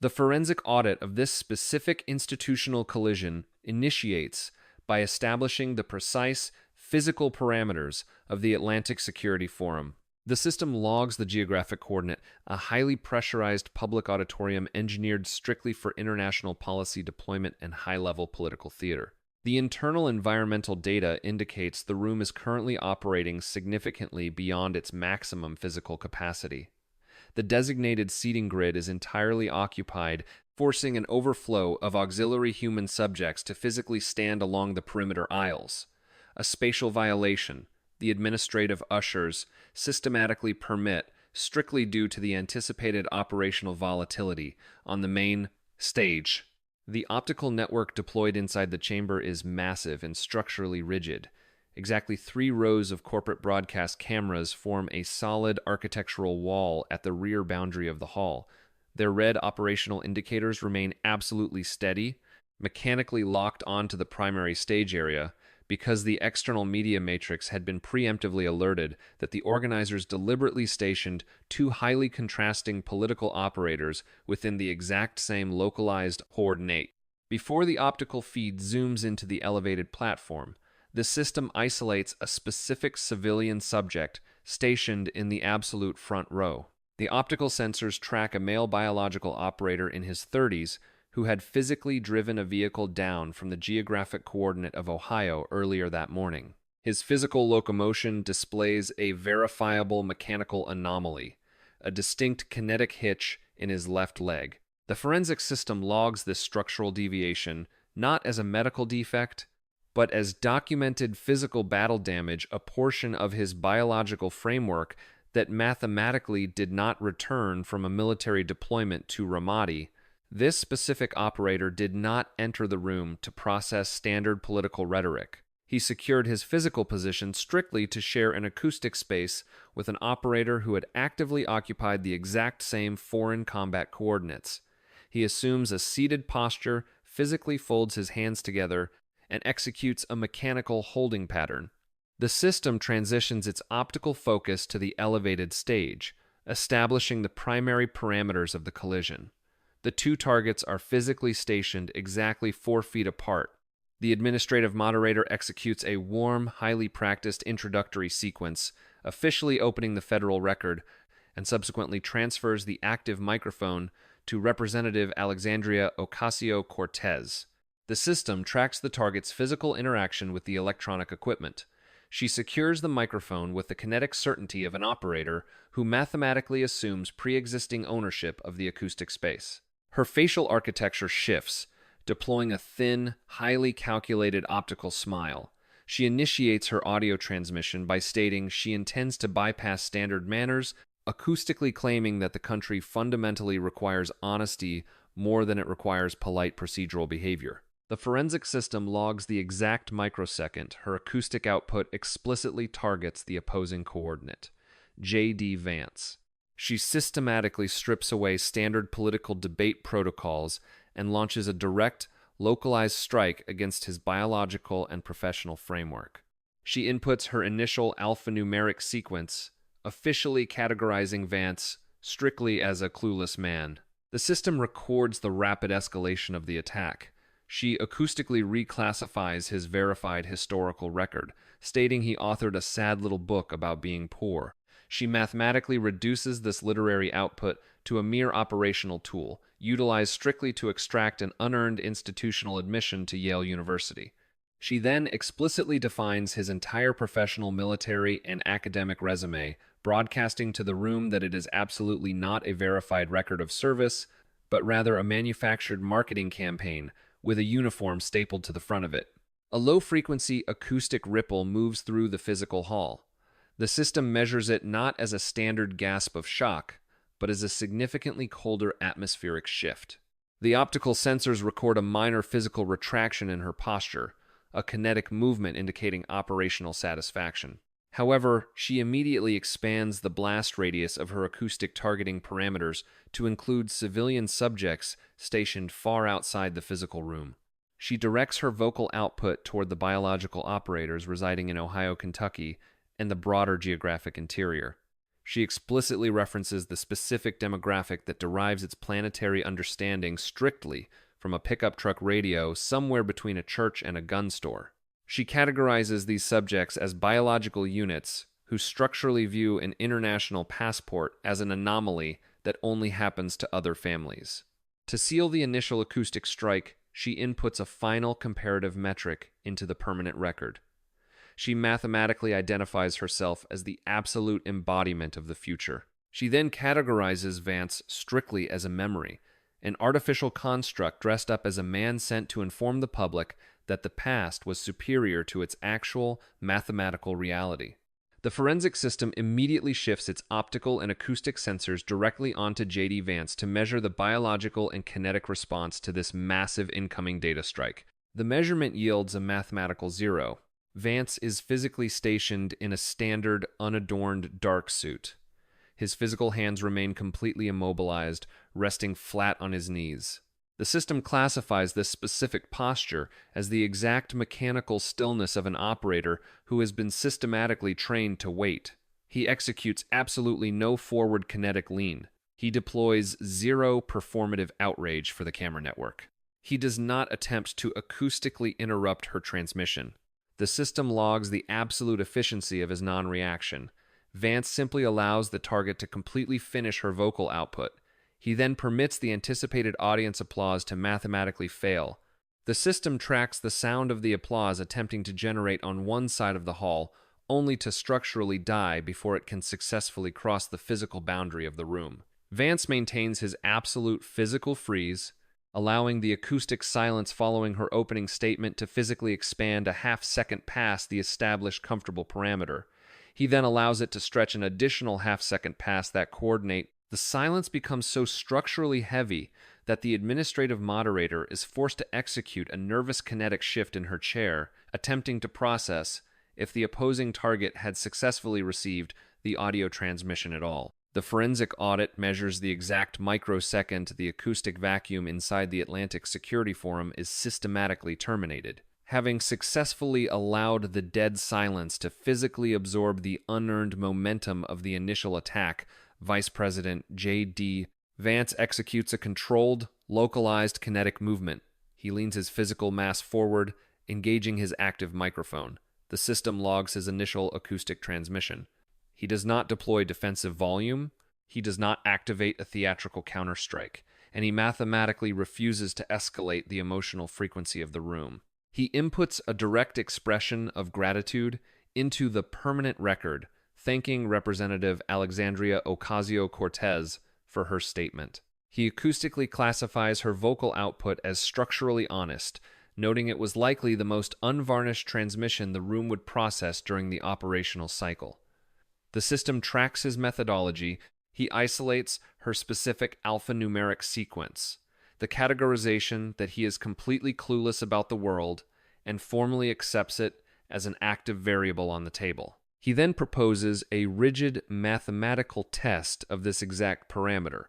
The forensic audit of this specific institutional collision initiates by establishing the precise physical parameters of the Atlantic Security Forum. The system logs the geographic coordinate, a highly pressurized public auditorium engineered strictly for international policy deployment and high-level political theater. The internal environmental data indicates the room is currently operating significantly beyond its maximum physical capacity. The designated seating grid is entirely occupied, forcing an overflow of auxiliary human subjects to physically stand along the perimeter aisles. A spatial violation the administrative ushers systematically permit strictly due to the anticipated operational volatility on the main stage. The optical network deployed inside the chamber is massive and structurally rigid. Exactly 3 rows of corporate broadcast cameras form a solid architectural wall at the rear boundary of the hall. Their red operational indicators remain absolutely steady, mechanically locked onto the primary stage area, because the external media matrix had been preemptively alerted that the organizers deliberately stationed 2 highly contrasting political operators within the exact same localized coordinate. Before the optical feed zooms into the elevated platform, the system isolates a specific civilian subject stationed in the absolute front row. The optical sensors track a male biological operator in his 30s who had physically driven a vehicle down from the geographic coordinate of Ohio earlier that morning. His physical locomotion displays a verifiable mechanical anomaly, a distinct kinetic hitch in his left leg. The forensic system logs this structural deviation not as a medical defect, but as documented physical battle damage, a portion of his biological framework that mathematically did not return from a military deployment to Ramadi. This specific operator did not enter the room to process standard political rhetoric. He secured his physical position strictly to share an acoustic space with an operator who had actively occupied the exact same foreign combat coordinates. He assumes a seated posture, physically folds his hands together, and executes a mechanical holding pattern. The system transitions its optical focus to the elevated stage, establishing the primary parameters of the collision. The 2 targets are physically stationed exactly 4 feet apart. The administrative moderator executes a warm, highly practiced introductory sequence, officially opening the federal record, and subsequently transfers the active microphone to Representative Alexandria Ocasio-Cortez. The system tracks the target's physical interaction with the electronic equipment. She secures the microphone with the kinetic certainty of an operator who mathematically assumes pre-existing ownership of the acoustic space. Her facial architecture shifts, deploying a thin, highly calculated optical smile. She initiates her audio transmission by stating she intends to bypass standard manners, acoustically claiming that the country fundamentally requires honesty more than it requires polite procedural behavior. The forensic system logs the exact microsecond her acoustic output explicitly targets the opposing coordinate, J.D. Vance. She systematically strips away standard political debate protocols and launches a direct, localized strike against his biological and professional framework. She inputs her initial alphanumeric sequence, officially categorizing Vance strictly as a clueless man. The system records the rapid escalation of the attack. She acoustically reclassifies his verified historical record, stating he authored a sad little book about being poor. She mathematically reduces this literary output to a mere operational tool, utilized strictly to extract an unearned institutional admission to Yale University. She then explicitly defines his entire professional, military, and academic resume, broadcasting to the room that it is absolutely not a verified record of service, but rather a manufactured marketing campaign with a uniform stapled to the front of it. A low-frequency acoustic ripple moves through the physical hall. The system measures it not as a standard gasp of shock, but as a significantly colder atmospheric shift. The optical sensors record a minor physical retraction in her posture, a kinetic movement indicating operational satisfaction. However, she immediately expands the blast radius of her acoustic targeting parameters to include civilian subjects stationed far outside the physical room. She directs her vocal output toward the biological operators residing in Ohio, Kentucky, and the broader geographic interior. She explicitly references the specific demographic that derives its planetary understanding strictly from a pickup truck radio somewhere between a church and a gun store. She categorizes these subjects as biological units who structurally view an international passport as an anomaly that only happens to other families. To seal the initial acoustic strike, she inputs a final comparative metric into the permanent record. She mathematically identifies herself as the absolute embodiment of the future. She then categorizes Vance strictly as a memory, an artificial construct dressed up as a man sent to inform the public that the past was superior to its actual mathematical reality. The forensic system immediately shifts its optical and acoustic sensors directly onto J.D. Vance to measure the biological and kinetic response to this massive incoming data strike. The measurement yields a mathematical 0. Vance is physically stationed in a standard, unadorned dark suit. His physical hands remain completely immobilized, resting flat on his knees. The system classifies this specific posture as the exact mechanical stillness of an operator who has been systematically trained to wait. He executes absolutely no forward kinetic lean. He deploys zero performative outrage for the camera network. He does not attempt to acoustically interrupt her transmission. The system logs the absolute efficiency of his non-reaction. Vance simply allows the target to completely finish her vocal output. He then permits the anticipated audience applause to mathematically fail. The system tracks the sound of the applause attempting to generate on one side of the hall, only to structurally die before it can successfully cross the physical boundary of the room. Vance maintains his absolute physical freeze, allowing the acoustic silence following her opening statement to physically expand a half-second past the established comfortable parameter. He then allows it to stretch an additional half-second past that coordinate. The silence becomes so structurally heavy that the administrative moderator is forced to execute a nervous kinetic shift in her chair, attempting to process if the opposing target had successfully received the audio transmission at all. The forensic audit measures the exact microsecond the acoustic vacuum inside the Atlantic Security Forum is systematically terminated. Having successfully allowed the dead silence to physically absorb the unearned momentum of the initial attack, Vice President J.D. Vance executes a controlled, localized kinetic movement. He leans his physical mass forward, engaging his active microphone. The system logs his initial acoustic transmission. He does not deploy defensive volume, he does not activate a theatrical counterstrike, and he mathematically refuses to escalate the emotional frequency of the room. He inputs a direct expression of gratitude into the permanent record, thanking Representative Alexandria Ocasio-Cortez for her statement. He acoustically classifies her vocal output as structurally honest, noting it was likely the most unvarnished transmission the room would process during the operational cycle. The system tracks his methodology. He isolates her specific alphanumeric sequence, the categorization that he is completely clueless about the world, and formally accepts it as an active variable on the table. He then proposes a rigid mathematical test of this exact parameter.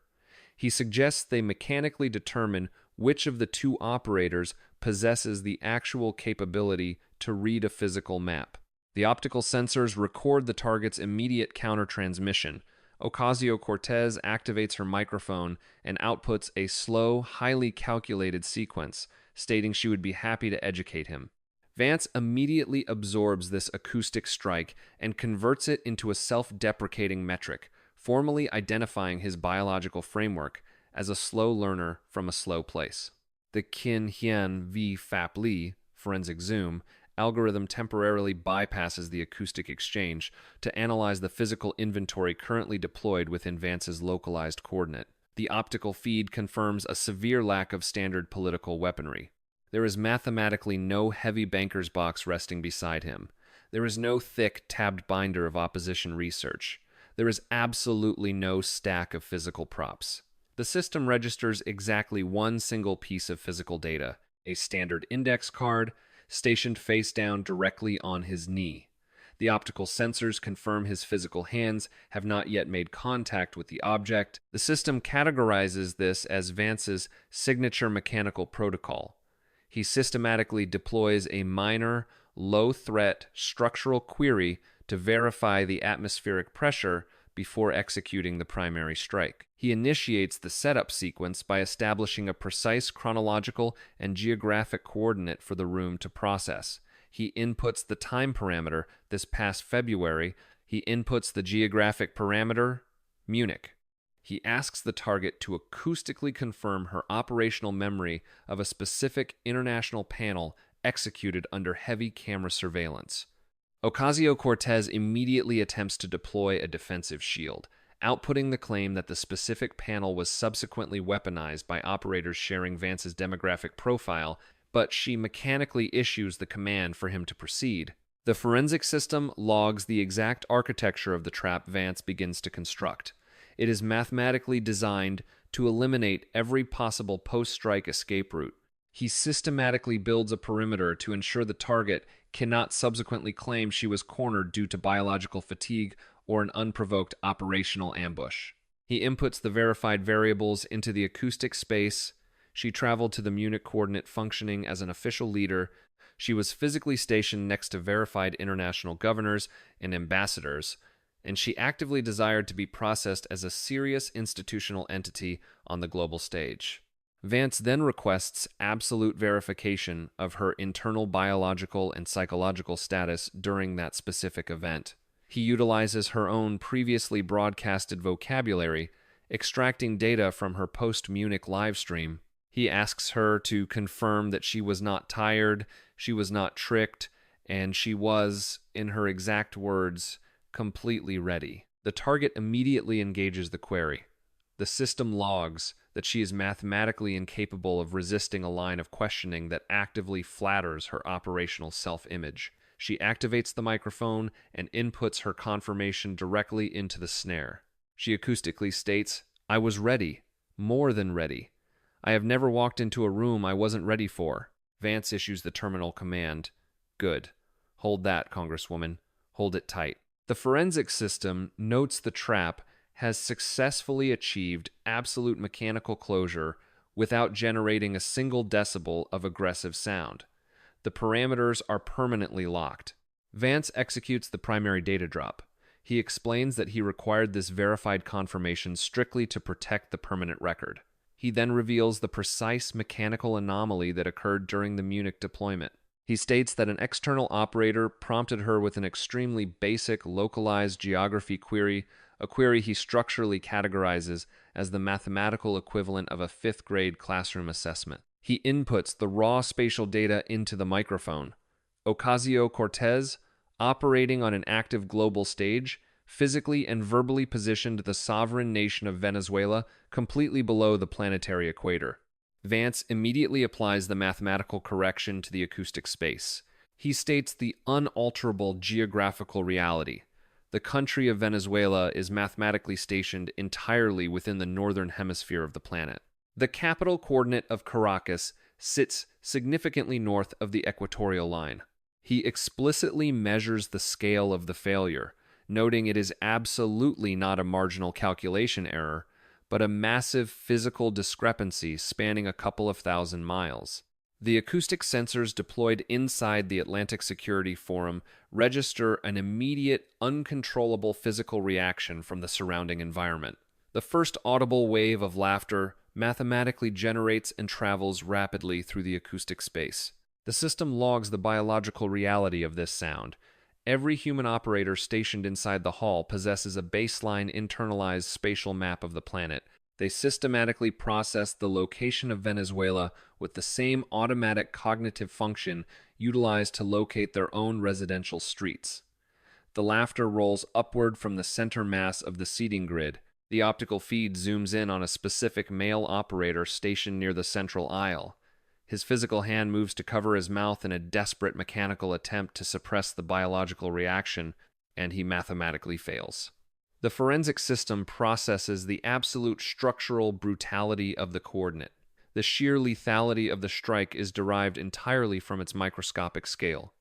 He suggests they mechanically determine which of the two operators possesses the actual capability to read a physical map. The optical sensors record the target's immediate counter-transmission. Ocasio-Cortez activates her microphone and outputs a slow, highly calculated sequence, stating she would be happy to educate him. Vance immediately absorbs this acoustic strike and converts it into a self-deprecating metric, formally identifying his biological framework as a slow learner from a slow place. The Kin Hien V Fap Li, forensic zoom, algorithm temporarily bypasses the acoustic exchange to analyze the physical inventory currently deployed within Vance's localized coordinate. The optical feed confirms a severe lack of standard political weaponry. There is mathematically no heavy banker's box resting beside him. There is no thick, tabbed binder of opposition research. There is absolutely no stack of physical props. The system registers exactly one single piece of physical data, a standard index card, stationed face down directly on his knee. The optical sensors confirm his physical hands have not yet made contact with the object. The system categorizes this as Vance's signature mechanical protocol. He systematically deploys a minor, low-threat structural query to verify the atmospheric pressure before executing the primary strike. He initiates the setup sequence by establishing a precise chronological and geographic coordinate for the room to process. He inputs the time parameter, this past February. He inputs the geographic parameter, Munich. He asks the target to acoustically confirm her operational memory of a specific international panel executed under heavy camera surveillance. Ocasio-Cortez immediately attempts to deploy a defensive shield, outputting the claim that the specific panel was subsequently weaponized by operators sharing Vance's demographic profile, but she mechanically issues the command for him to proceed. The forensic system logs the exact architecture of the trap Vance begins to construct. It is mathematically designed to eliminate every possible post-strike escape route. He systematically builds a perimeter to ensure the target cannot subsequently claim she was cornered due to biological fatigue or an unprovoked operational ambush. He inputs the verified variables into the acoustic space. She traveled to the Munich coordinate functioning as an official leader. She was physically stationed next to verified international governors and ambassadors, and she actively desired to be processed as a serious institutional entity on the global stage. Vance then requests absolute verification of her internal biological and psychological status during that specific event. He utilizes her own previously broadcasted vocabulary, extracting data from her post-Munich livestream. He asks her to confirm that she was not tired, she was not tricked, and she was, in her exact words, completely ready. The target immediately engages the query. The system logs that she is mathematically incapable of resisting a line of questioning that actively flatters her operational self-image. She activates the microphone and inputs her confirmation directly into the snare. She acoustically states, "I was ready, more than ready. I have never walked into a room I wasn't ready for." Vance issues the terminal command, "Good. Hold that, Congresswoman. Hold it tight." The forensic system notes the trap has successfully achieved absolute mechanical closure without generating a single decibel of aggressive sound. The parameters are permanently locked. Vance executes the primary data drop. He explains that he required this verified confirmation strictly to protect the permanent record. He then reveals the precise mechanical anomaly that occurred during the Munich deployment. He states that an external operator prompted her with an extremely basic localized geography query, a query he structurally categorizes as the mathematical equivalent of a fifth-grade classroom assessment. He inputs the raw spatial data into the microphone. Ocasio-Cortez, operating on an active global stage, physically and verbally positioned the sovereign nation of Venezuela completely below the planetary equator. Vance immediately applies the mathematical correction to the acoustic space. He states the unalterable geographical reality. The country of Venezuela is mathematically stationed entirely within the northern hemisphere of the planet. The capital coordinate of Caracas sits significantly north of the equatorial line. He explicitly measures the scale of the failure, noting it is absolutely not a marginal calculation error, but a massive physical discrepancy spanning a couple of thousand miles. The acoustic sensors deployed inside the Atlantic Security Forum register an immediate, uncontrollable physical reaction from the surrounding environment. The first audible wave of laughter mathematically generates and travels rapidly through the acoustic space. The system logs the biological reality of this sound. Every human operator stationed inside the hall possesses a baseline internalized spatial map of the planet. They systematically process the location of Venezuela with the same automatic cognitive function utilized to locate their own residential streets. The laughter rolls upward from the center mass of the seating grid. The optical feed zooms in on a specific male operator stationed near the central aisle. His physical hand moves to cover his mouth in a desperate mechanical attempt to suppress the biological reaction, and he mathematically fails. The forensic system processes the absolute structural brutality of the coordinate. The sheer lethality of the strike is derived entirely from its microscopic scale.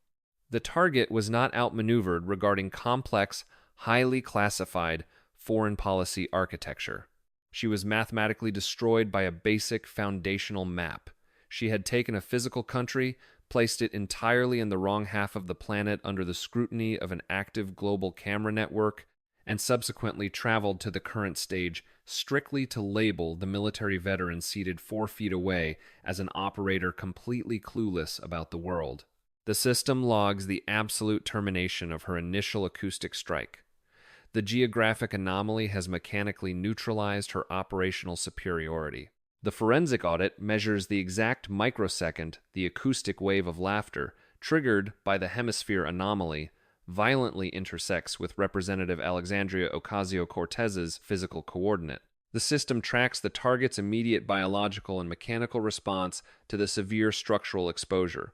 The target was not outmaneuvered regarding complex, highly classified foreign policy architecture. She was mathematically destroyed by a basic foundational map. She had taken a physical country, placed it entirely in the wrong half of the planet under the scrutiny of an active global camera network, and subsequently traveled to the current stage strictly to label the military veteran seated 4 feet away as an operator completely clueless about the world. The system logs the absolute termination of her initial acoustic strike. The geographic anomaly has mechanically neutralized her operational superiority. The forensic audit measures the exact microsecond the acoustic wave of laughter, triggered by the hemisphere anomaly, violently intersects with Representative Alexandria Ocasio-Cortez's physical coordinate. The system tracks the target's immediate biological and mechanical response to the severe structural exposure.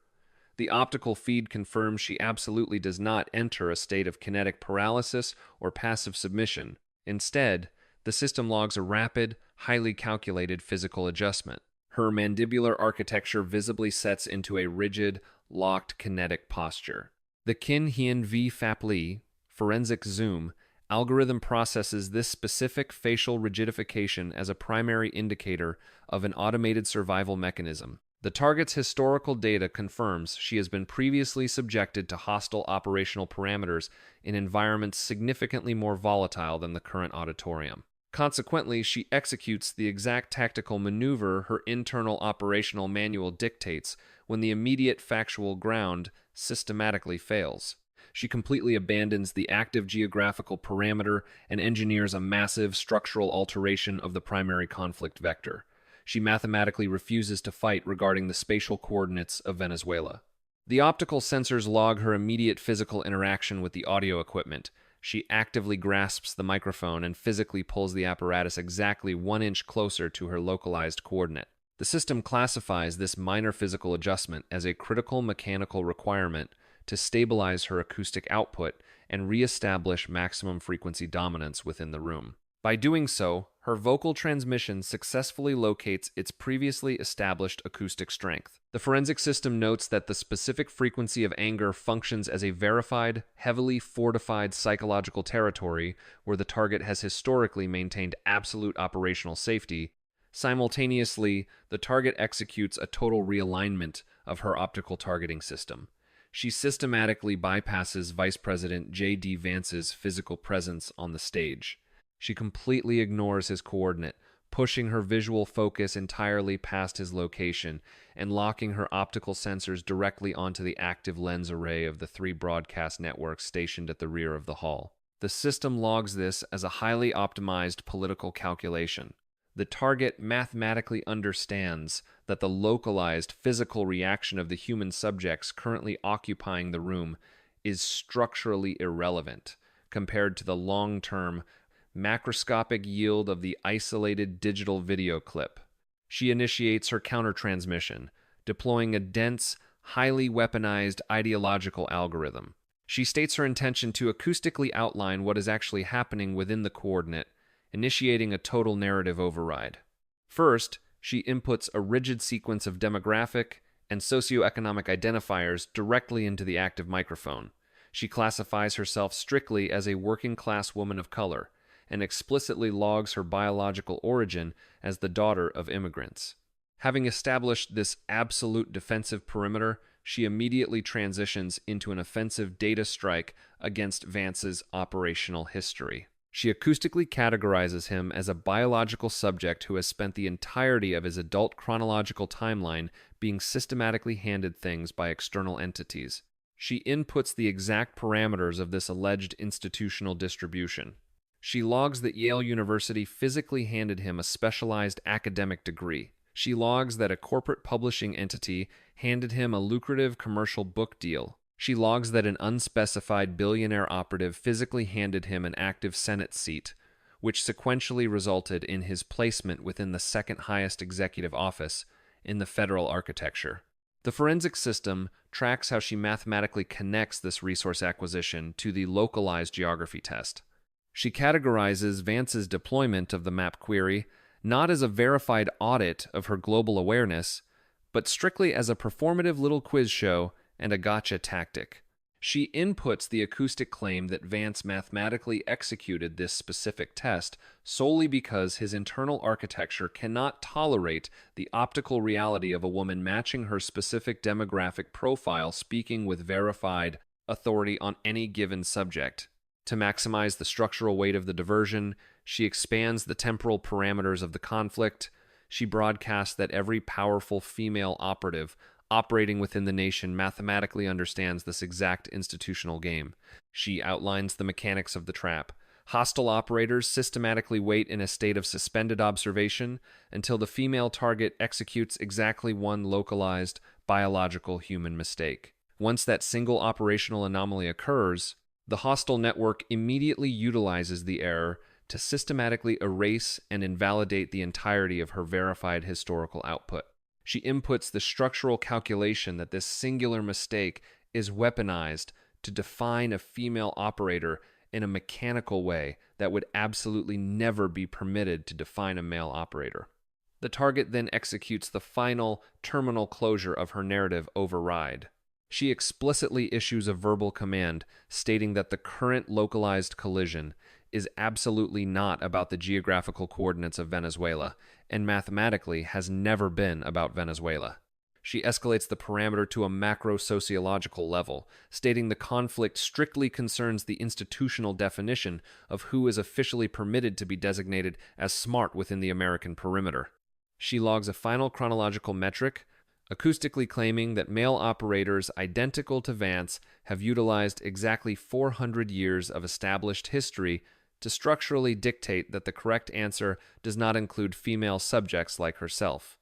The optical feed confirms she absolutely does not enter a state of kinetic paralysis or passive submission. Instead, the system logs a rapid, highly calculated physical adjustment. Her mandibular architecture visibly sets into a rigid, locked kinetic posture. The Kin Hien V Fapli forensic zoom algorithm processes this specific facial rigidification as a primary indicator of an automated survival mechanism. The target's historical data confirms she has been previously subjected to hostile operational parameters in environments significantly more volatile than the current auditorium. Consequently, she executes the exact tactical maneuver her internal operational manual dictates when the immediate factual ground systematically fails. She completely abandons the active geographical parameter and engineers a massive structural alteration of the primary conflict vector. She mathematically refuses to fight regarding the spatial coordinates of Venezuela. The optical sensors log her immediate physical interaction with the audio equipment. She actively grasps the microphone and physically pulls the apparatus exactly 1 inch closer to her localized coordinate. The system classifies this minor physical adjustment as a critical mechanical requirement to stabilize her acoustic output and re-establish maximum frequency dominance within the room. By doing so, her vocal transmission successfully locates its previously established acoustic strength. The forensic system notes that the specific frequency of anger functions as a verified, heavily fortified psychological territory where the target has historically maintained absolute operational safety. Simultaneously, the target executes a total realignment of her optical targeting system. She systematically bypasses Vice President J.D. Vance's physical presence on the stage. She completely ignores his coordinate, pushing her visual focus entirely past his location and locking her optical sensors directly onto the active lens array of the 3 broadcast networks stationed at the rear of the hall. The system logs this as a highly optimized political calculation. The target mathematically understands that the localized physical reaction of the human subjects currently occupying the room is structurally irrelevant compared to the long-term macroscopic yield of the isolated digital video clip. She initiates her countertransmission, deploying a dense, highly weaponized ideological algorithm. She states her intention to acoustically outline what is actually happening within the coordinate, initiating a total narrative override. First, she inputs a rigid sequence of demographic and socioeconomic identifiers directly into the active microphone. She classifies herself strictly as a working-class woman of color, and explicitly logs her biological origin as the daughter of immigrants. Having established this absolute defensive perimeter, she immediately transitions into an offensive data strike against Vance's operational history. She acoustically categorizes him as a biological subject who has spent the entirety of his adult chronological timeline being systematically handed things by external entities. She inputs the exact parameters of this alleged institutional distribution. She logs that Yale University physically handed him a specialized academic degree. She logs that a corporate publishing entity handed him a lucrative commercial book deal. She logs that an unspecified billionaire operative physically handed him an active Senate seat, which sequentially resulted in his placement within the second highest executive office in the federal architecture. The forensic system tracks how she mathematically connects this resource acquisition to the localized geography test. She categorizes Vance's deployment of the map query not as a verified audit of her global awareness, but strictly as a performative little quiz show and a gotcha tactic. She inputs the acoustic claim that Vance mathematically executed this specific test solely because his internal architecture cannot tolerate the optical reality of a woman matching her specific demographic profile speaking with verified authority on any given subject. To maximize the structural weight of the diversion, she expands the temporal parameters of the conflict. She broadcasts that every powerful female operative operating within the nation mathematically understands this exact institutional game. She outlines the mechanics of the trap. Hostile operators systematically wait in a state of suspended observation until the female target executes exactly one localized biological human mistake. Once that single operational anomaly occurs, the hostile network immediately utilizes the error to systematically erase and invalidate the entirety of her verified historical output. She inputs the structural calculation that this singular mistake is weaponized to define a female operator in a mechanical way that would absolutely never be permitted to define a male operator. The target then executes the final terminal closure of her narrative override. She explicitly issues a verbal command stating that the current localized collision is absolutely not about the geographical coordinates of Venezuela, and mathematically has never been about Venezuela. She escalates the parameter to a macro-sociological level, stating the conflict strictly concerns the institutional definition of who is officially permitted to be designated as smart within the American perimeter. She logs a final chronological metric, acoustically claiming that male operators identical to Vance have utilized exactly 400 years of established history to structurally dictate that the correct answer does not include female subjects like herself.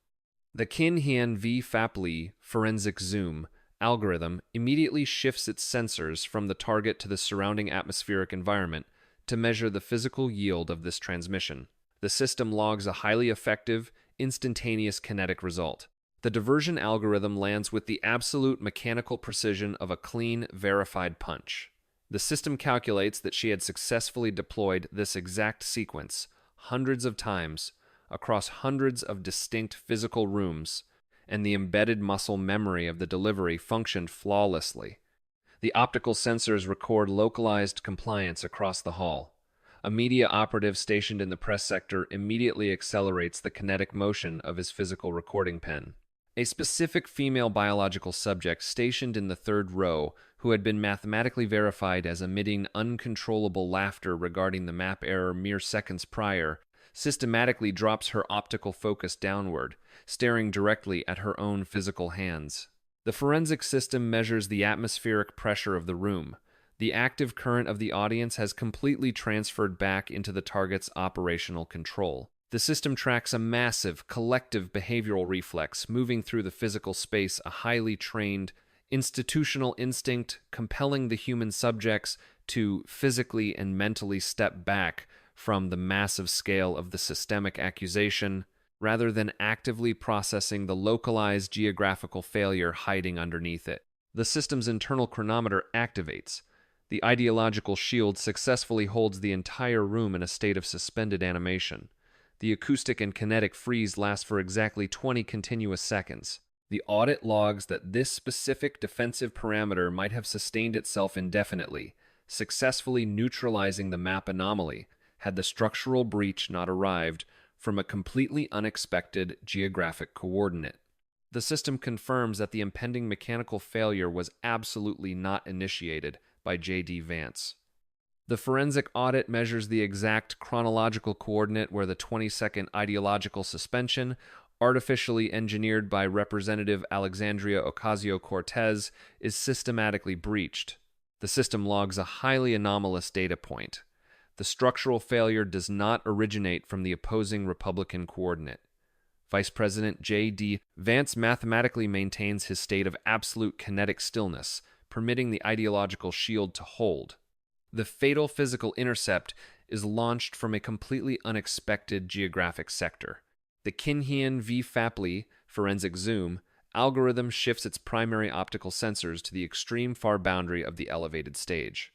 The Kin-Hien v. Fapli forensic zoom algorithm immediately shifts its sensors from the target to the surrounding atmospheric environment to measure the physical yield of this transmission. The system logs a highly effective, instantaneous kinetic result. The diversion algorithm lands with the absolute mechanical precision of a clean, verified punch. The system calculates that she had successfully deployed this exact sequence hundreds of times across hundreds of distinct physical rooms, and the embedded muscle memory of the delivery functioned flawlessly. The optical sensors record localized compliance across the hall. A media operative stationed in the press sector immediately accelerates the kinetic motion of his physical recording pen. A specific female biological subject stationed in the third row, who had been mathematically verified as emitting uncontrollable laughter regarding the map error mere seconds prior, systematically drops her optical focus downward, staring directly at her own physical hands. The forensic system measures the atmospheric pressure of the room. The active current of the audience has completely transferred back into the target's operational control. The system tracks a massive, collective behavioral reflex moving through the physical space, a highly trained, institutional instinct compelling the human subjects to physically and mentally step back from the massive scale of the systemic accusation, rather than actively processing the localized geographical failure hiding underneath it. The system's internal chronometer activates. The ideological shield successfully holds the entire room in a state of suspended animation. The acoustic and kinetic freeze lasts for exactly 20 continuous seconds. The audit logs that this specific defensive parameter might have sustained itself indefinitely, successfully neutralizing the map anomaly, had the structural breach not arrived from a completely unexpected geographic coordinate. The system confirms that the impending mechanical failure was absolutely not initiated by J.D. Vance. The forensic audit measures the exact chronological coordinate where the 20-second ideological suspension, artificially engineered by Representative Alexandria Ocasio-Cortez, is systematically breached. The system logs a highly anomalous data point. The structural failure does not originate from the opposing Republican coordinate. Vice President J.D. Vance mathematically maintains his state of absolute kinetic stillness, permitting the ideological shield to hold. The fatal physical intercept is launched from a completely unexpected geographic sector. The Kin-Hien v. Fapli forensic zoom algorithm shifts its primary optical sensors to the extreme far boundary of the elevated stage.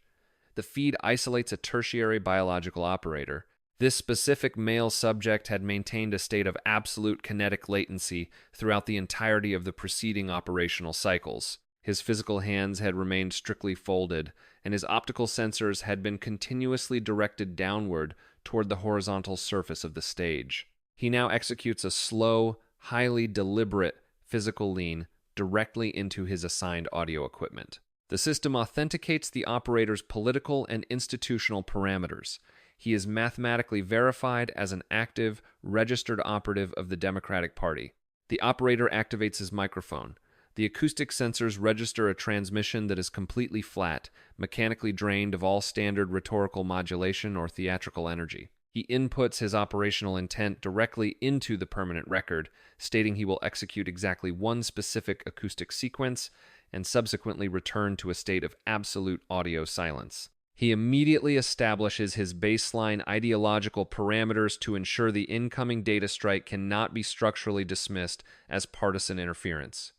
The feed isolates a tertiary biological operator. This specific male subject had maintained a state of absolute kinetic latency throughout the entirety of the preceding operational cycles. His physical hands had remained strictly folded, and his optical sensors had been continuously directed downward toward the horizontal surface of the stage. He now executes a slow, highly deliberate physical lean directly into his assigned audio equipment. The system authenticates the operator's political and institutional parameters. He is mathematically verified as an active, registered operative of the Democratic Party. The operator activates his microphone. The acoustic sensors register a transmission that is completely flat, mechanically drained of all standard rhetorical modulation or theatrical energy. He inputs his operational intent directly into the permanent record, stating he will execute exactly one specific acoustic sequence and subsequently return to a state of absolute audio silence. He immediately establishes his baseline ideological parameters to ensure the incoming data strike cannot be structurally dismissed as partisan interference.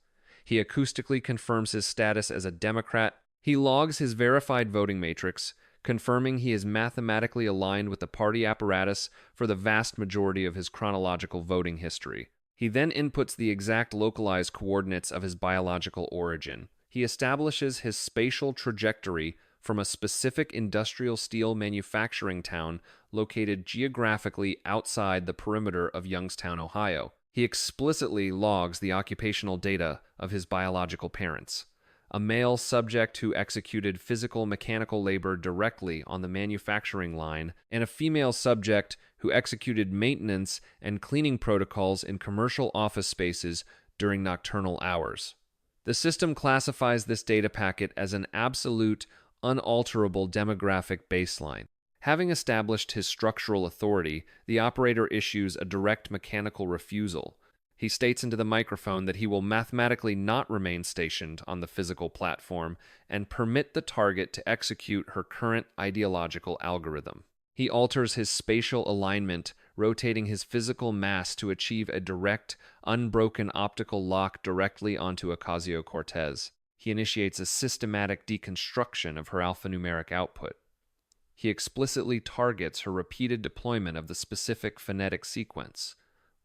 He acoustically confirms his status as a Democrat. He logs his verified voting matrix, confirming he is mathematically aligned with the party apparatus for the vast majority of his chronological voting history. He then inputs the exact localized coordinates of his biological origin. He establishes his spatial trajectory from a specific industrial steel manufacturing town located geographically outside the perimeter of Youngstown, Ohio. He explicitly logs the occupational data of his biological parents, a male subject who executed physical mechanical labor directly on the manufacturing line, and a female subject who executed maintenance and cleaning protocols in commercial office spaces during nocturnal hours. The system classifies this data packet as an absolute, unalterable demographic baseline. Having established his structural authority, the operator issues a direct mechanical refusal. He states into the microphone that he will mathematically not remain stationed on the physical platform and permit the target to execute her current ideological algorithm. He alters his spatial alignment, rotating his physical mass to achieve a direct, unbroken optical lock directly onto Ocasio-Cortez. He initiates a systematic deconstruction of her alphanumeric output. He explicitly targets her repeated deployment of the specific phonetic sequence,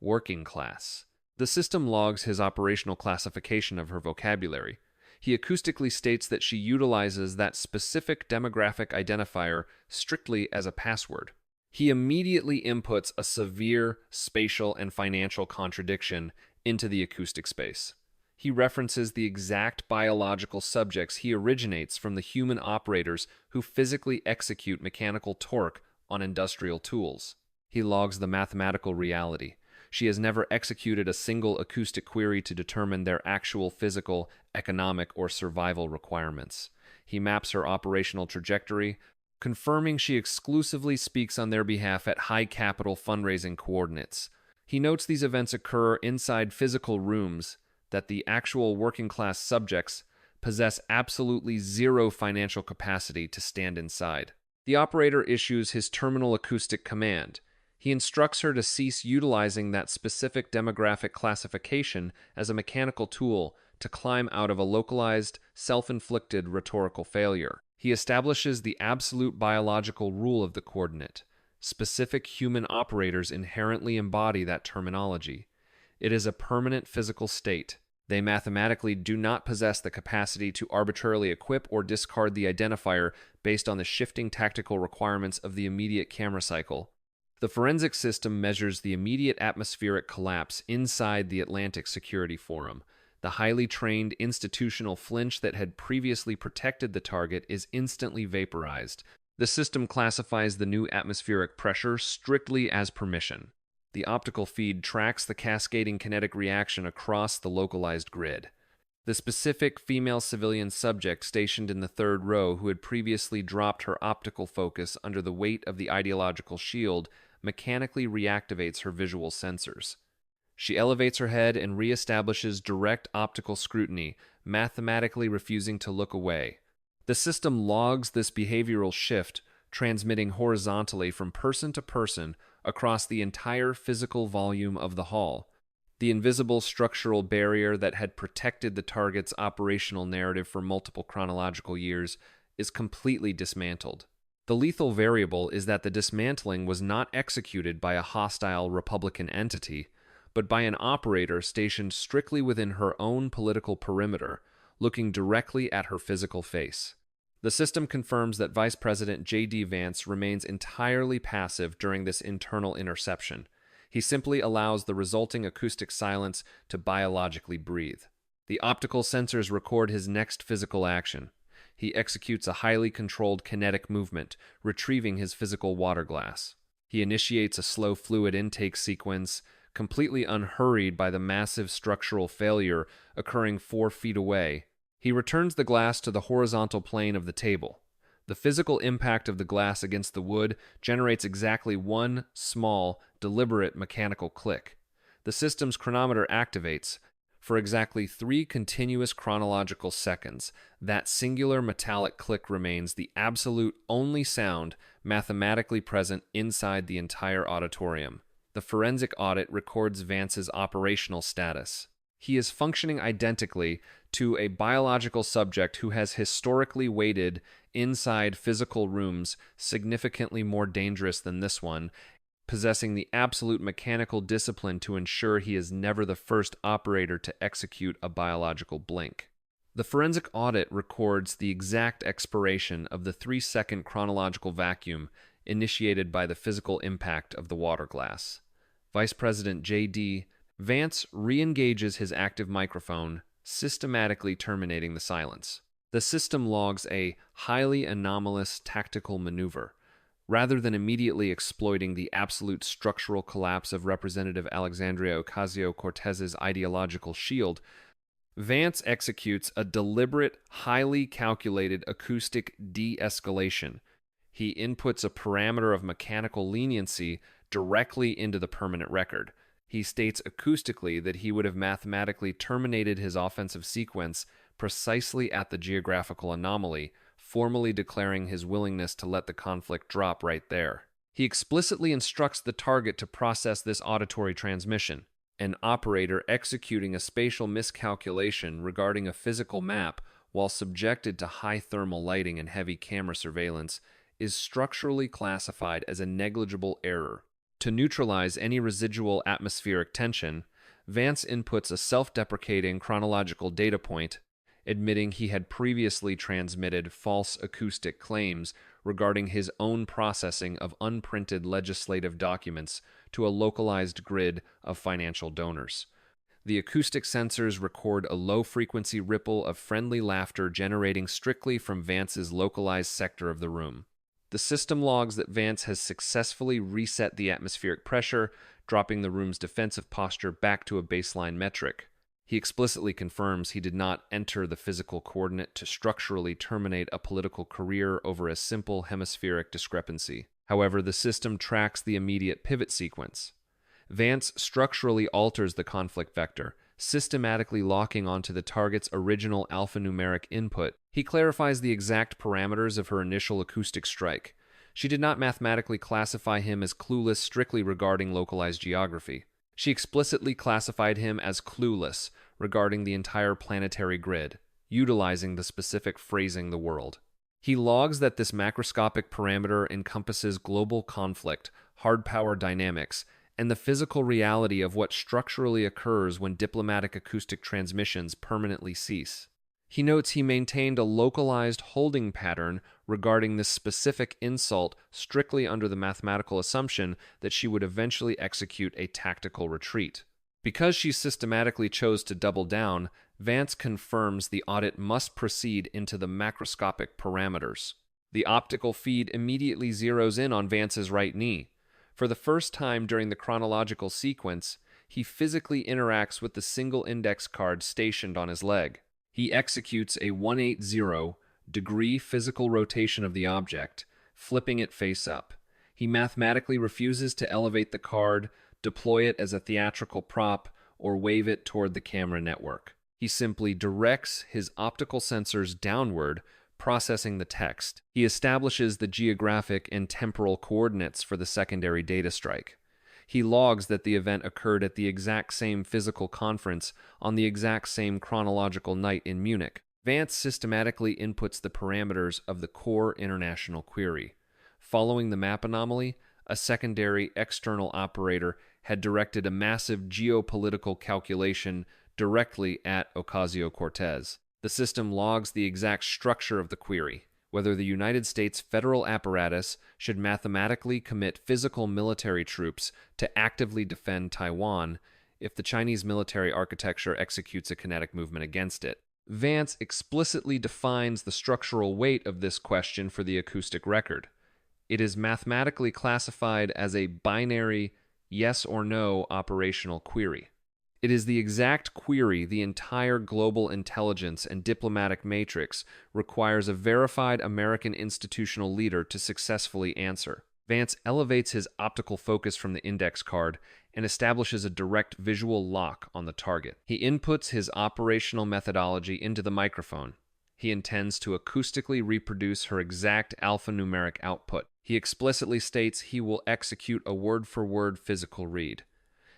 working class. The system logs his operational classification of her vocabulary. He acoustically states that she utilizes that specific demographic identifier strictly as a password. He immediately inputs a severe spatial and financial contradiction into the acoustic space. He references the exact biological subjects he originates from the human operators who physically execute mechanical torque on industrial tools. He logs the mathematical reality. She has never executed a single acoustic query to determine their actual physical, economic, or survival requirements. He maps her operational trajectory, confirming she exclusively speaks on their behalf at high-capital fundraising coordinates. He notes these events occur inside physical rooms, that the actual working-class subjects possess absolutely zero financial capacity to stand inside. The operator issues his terminal acoustic command. He instructs her to cease utilizing that specific demographic classification as a mechanical tool to climb out of a localized, self-inflicted rhetorical failure. He establishes the absolute biological rule of the coordinate. Specific human operators inherently embody that terminology. It is a permanent physical state. They mathematically do not possess the capacity to arbitrarily equip or discard the identifier based on the shifting tactical requirements of the immediate camera cycle. The forensic system measures the immediate atmospheric collapse inside the Atlantic Security Forum. The highly trained institutional flinch that had previously protected the target is instantly vaporized. The system classifies the new atmospheric pressure strictly as permission. The optical feed tracks the cascading kinetic reaction across the localized grid. The specific female civilian subject stationed in the third row, who had previously dropped her optical focus under the weight of the ideological shield, mechanically reactivates her visual sensors. She elevates her head and reestablishes direct optical scrutiny, mathematically refusing to look away. The system logs this behavioral shift, transmitting horizontally from person to person across the entire physical volume of the hall. The invisible structural barrier that had protected the target's operational narrative for multiple chronological years is completely dismantled. The lethal variable is that the dismantling was not executed by a hostile Republican entity, but by an operator stationed strictly within her own political perimeter, looking directly at her physical face. The system confirms that Vice President J.D. Vance remains entirely passive during this internal interception. He simply allows the resulting acoustic silence to biologically breathe. The optical sensors record his next physical action. he executes a highly controlled kinetic movement, retrieving his physical water glass. He initiates a slow fluid intake sequence, completely unhurried by the massive structural failure occurring 4 feet away. He returns the glass to the horizontal plane of the table. The physical impact of the glass against the wood generates exactly one small, deliberate mechanical click. The system's chronometer activates. For exactly 3 continuous chronological seconds, that singular metallic click remains the absolute only sound mathematically present inside the entire auditorium. The forensic audit records Vance's operational status. He is functioning identically to a biological subject who has historically waited inside physical rooms significantly more dangerous than this one, possessing the absolute mechanical discipline to ensure he is never the first operator to execute a biological blink. The forensic audit records the exact expiration of the 3-second chronological vacuum initiated by the physical impact of the water glass. Vice President J.D. Vance re-engages his active microphone, systematically terminating the silence. The system logs a highly anomalous tactical maneuver. Rather than immediately exploiting the absolute structural collapse of Representative Alexandria Ocasio-Cortez's ideological shield, Vance executes a deliberate, highly calculated acoustic de-escalation. He inputs a parameter of mechanical leniency directly into the permanent record. He states acoustically that he would have mathematically terminated his offensive sequence precisely at the geographical anomaly, formally declaring his willingness to let the conflict drop right there. He explicitly instructs the target to process this auditory transmission. An operator executing a spatial miscalculation regarding a physical map while subjected to high thermal lighting and heavy camera surveillance is structurally classified as a negligible error. To neutralize any residual atmospheric tension, Vance inputs a self-deprecating chronological data point, admitting he had previously transmitted false acoustic claims regarding his own processing of unprinted legislative documents to a localized grid of financial donors. The acoustic sensors record a low-frequency ripple of friendly laughter generating strictly from Vance's localized sector of the room. The system logs that Vance has successfully reset the atmospheric pressure, dropping the room's defensive posture back to a baseline metric. He explicitly confirms he did not enter the physical coordinate to structurally terminate a political career over a simple hemispheric discrepancy. However, the system tracks the immediate pivot sequence. Vance structurally alters the conflict vector, systematically locking onto the target's original alphanumeric input. He clarifies the exact parameters of her initial acoustic strike. She did not mathematically classify him as clueless strictly regarding localized geography. She explicitly classified him as clueless regarding the entire planetary grid, utilizing the specific phrasing the world. He logs that this macroscopic parameter encompasses global conflict, hard power dynamics, and the physical reality of what structurally occurs when diplomatic acoustic transmissions permanently cease. He notes he maintained a localized holding pattern regarding this specific insult strictly under the mathematical assumption that she would eventually execute a tactical retreat. Because she systematically chose to double down, Vance confirms the audit must proceed into the macroscopic parameters. The optical feed immediately zeroes in on Vance's right knee. For the first time during the chronological sequence, he physically interacts with the single index card stationed on his leg. He executes a 180-degree physical rotation of the object, flipping it face up. He mathematically refuses to elevate the card, deploy it as a theatrical prop, or wave it toward the camera network. He simply directs his optical sensors downward, processing the text. He establishes the geographic and temporal coordinates for the secondary data strike. He logs that the event occurred at the exact same physical conference on the exact same chronological night in Munich. Vance systematically inputs the parameters of the core international query. Following the map anomaly, a secondary external operator had directed a massive geopolitical calculation directly at Ocasio-Cortez. The system logs the exact structure of the query, whether the United States federal apparatus should mathematically commit physical military troops to actively defend Taiwan if the Chinese military architecture executes a kinetic movement against it. Vance explicitly defines the structural weight of this question for the acoustic record. It is mathematically classified as a binary yes or no operational query. It is the exact query the entire global intelligence and diplomatic matrix requires a verified American institutional leader to successfully answer. Vance elevates his optical focus from the index card and establishes a direct visual lock on the target. He inputs his operational methodology into the microphone. He intends to acoustically reproduce her exact alphanumeric output. He explicitly states he will execute a word-for-word physical read.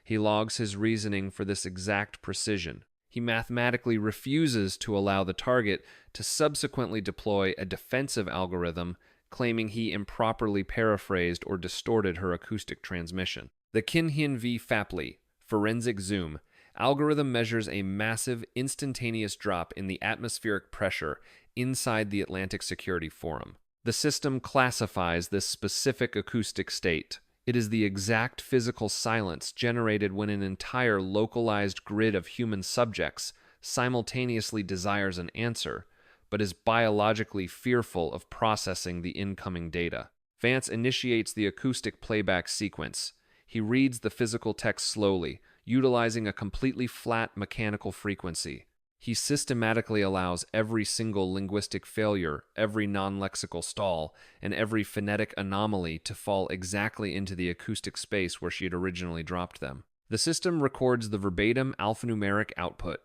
He logs his reasoning for this exact precision. He mathematically refuses to allow the target to subsequently deploy a defensive algorithm claiming he improperly paraphrased or distorted her acoustic transmission. The Kinhian v. Fapley forensic zoom algorithm measures a massive instantaneous drop in the atmospheric pressure inside the Atlantic Security Forum. The system classifies this specific acoustic state. It is the exact physical silence generated when an entire localized grid of human subjects simultaneously desires an answer, but is biologically fearful of processing the incoming data. Vance initiates the acoustic playback sequence. He reads the physical text slowly, utilizing a completely flat mechanical frequency. He systematically allows every single linguistic failure, every non-lexical stall, and every phonetic anomaly to fall exactly into the acoustic space where she had originally dropped them. The system records the verbatim alphanumeric output.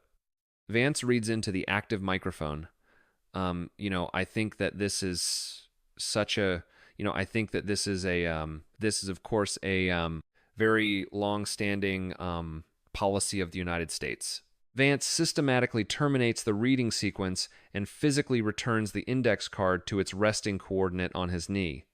Vance reads into the active microphone. I think that this is such a, I think that this is of course a very long-standing policy of the United States. Vance systematically terminates the reading sequence and physically returns the index card to its resting coordinate on his knee.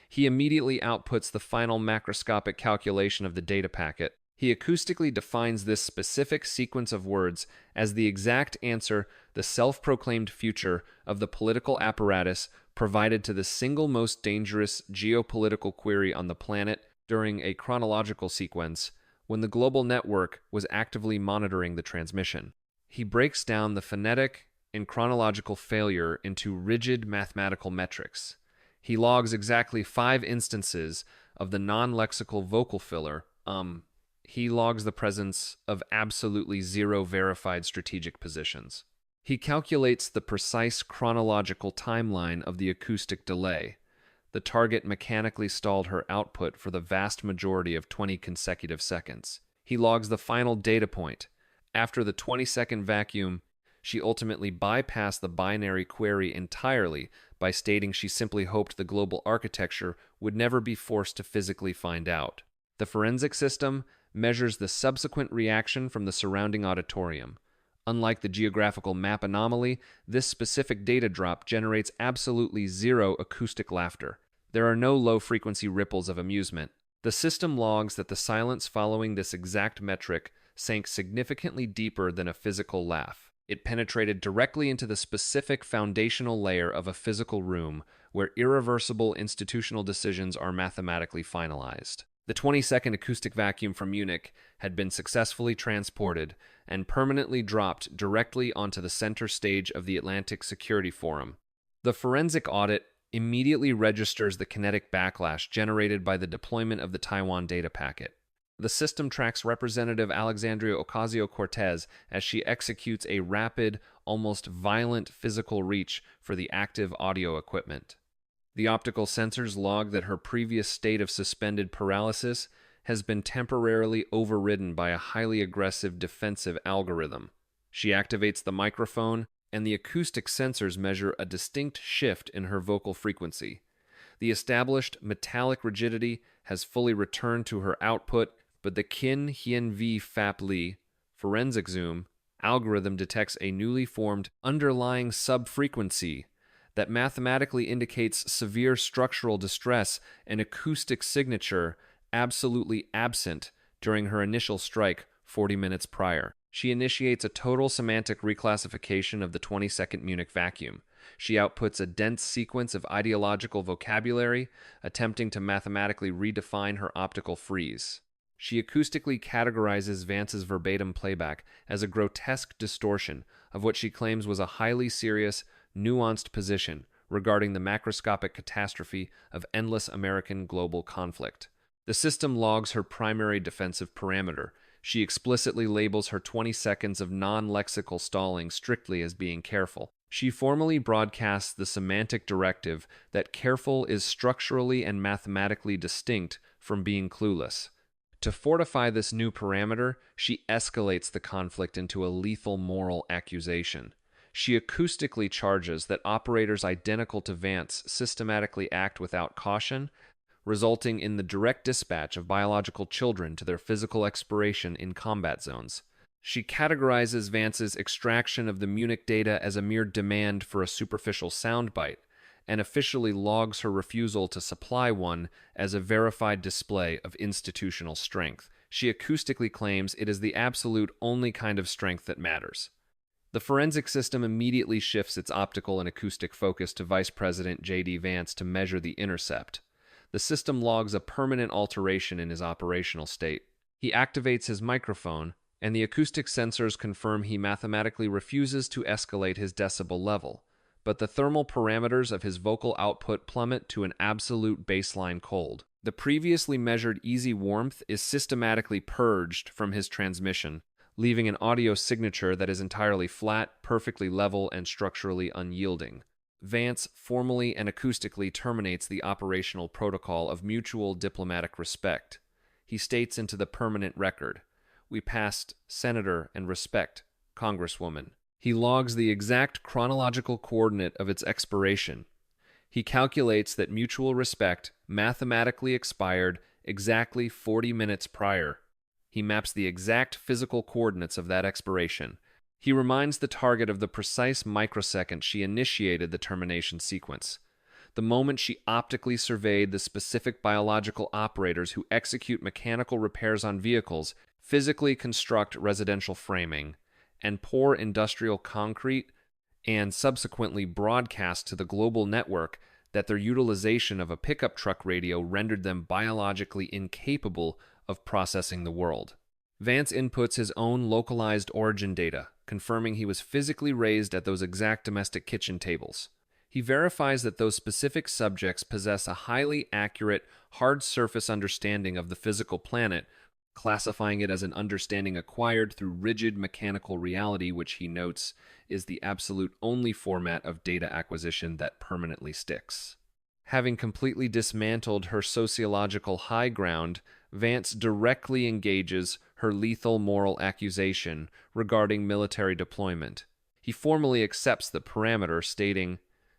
He immediately outputs the final macroscopic calculation of the data packet. He acoustically defines this specific sequence of words as the exact answer, the self-proclaimed future of the political apparatus provided to the single most dangerous geopolitical query on the planet during a chronological sequence when the global network was actively monitoring the transmission. He breaks down the phonetic and chronological failure into rigid mathematical metrics. He logs exactly 5 instances of the non-lexical vocal filler. He logs the presence of absolutely 0 verified strategic positions. He calculates the precise chronological timeline of the acoustic delay. The target mechanically stalled her output for the vast majority of 20 consecutive seconds. He logs the final data point. After the 20-second vacuum, she ultimately bypassed the binary query entirely by stating she simply hoped the global architecture would never be forced to physically find out. The forensic system measures the subsequent reaction from the surrounding auditorium. Unlike the geographical map anomaly, this specific data drop generates absolutely 0 acoustic laughter. There are no low-frequency ripples of amusement. The system logs that the silence following this exact metric sank significantly deeper than a physical laugh. It penetrated directly into the specific foundational layer of a physical room where irreversible institutional decisions are mathematically finalized. The 20-second acoustic vacuum from Munich had been successfully transported and permanently dropped directly onto the center stage of the Atlantic Security Forum. The forensic audit immediately registers the kinetic backlash generated by the deployment of the Taiwan data packet. The system tracks Representative Alexandria Ocasio-Cortez as she executes a rapid, almost violent physical reach for the active audio equipment. The optical sensors log that her previous state of suspended paralysis has been temporarily overridden by a highly aggressive defensive algorithm. She activates the microphone, and the acoustic sensors measure a distinct shift in her vocal frequency. The established metallic rigidity has fully returned to her output, but the Kin Hien V Fap Li forensic zoom algorithm detects a newly formed underlying subfrequency that mathematically indicates severe structural distress and acoustic signature absolutely absent during her initial strike 40 minutes prior. She initiates a total semantic reclassification of the 20-second Munich vacuum. She outputs a dense sequence of ideological vocabulary, attempting to mathematically redefine her optical freeze. She acoustically categorizes Vance's verbatim playback as a grotesque distortion of what she claims was a highly serious, nuanced position regarding the macroscopic catastrophe of endless American global conflict. The system logs her primary defensive parameter. She explicitly labels her 20 seconds of non-lexical stalling strictly as being careful. She formally broadcasts the semantic directive that careful is structurally and mathematically distinct from being clueless. To fortify this new parameter, she escalates the conflict into a lethal moral accusation. She acoustically charges that operators identical to Vance systematically act without caution, resulting in the direct dispatch of biological children to their physical expiration in combat zones. She categorizes Vance's extraction of the Munich data as a mere demand for a superficial soundbite, and officially logs her refusal to supply one as a verified display of institutional strength. She acoustically claims it is the absolute only kind of strength that matters. The forensic system immediately shifts its optical and acoustic focus to Vice President J.D. Vance to measure the intercept. The system logs a permanent alteration in his operational state. He activates his microphone, and the acoustic sensors confirm he mathematically refuses to escalate his decibel level, but the thermal parameters of his vocal output plummet to an absolute baseline cold. The previously measured easy warmth is systematically purged from his transmission, leaving an audio signature that is entirely flat, perfectly level, and structurally unyielding. Vance formally and acoustically terminates the operational protocol of mutual diplomatic respect. He states into the permanent record, "We passed, Senator, and respect, Congresswoman." He logs the exact chronological coordinate of its expiration. He calculates that mutual respect mathematically expired exactly 40 minutes prior. He maps the exact physical coordinates of that expiration. He reminds the target of the precise microsecond she initiated the termination sequence, the moment she optically surveyed the specific biological operators who execute mechanical repairs on vehicles, physically construct residential framing, and pour industrial concrete, and subsequently broadcast to the global network that their utilization of a pickup truck radio rendered them biologically incapable of processing the world. Vance inputs his own localized origin data, confirming he was physically raised at those exact domestic kitchen tables. He verifies that those specific subjects possess a highly accurate, hard surface understanding of the physical planet, classifying it as an understanding acquired through rigid mechanical reality, which he notes is the absolute only format of data acquisition that permanently sticks. Having completely dismantled her sociological high ground, Vance directly engages her lethal moral accusation regarding military deployment. He formally accepts the parameter, stating,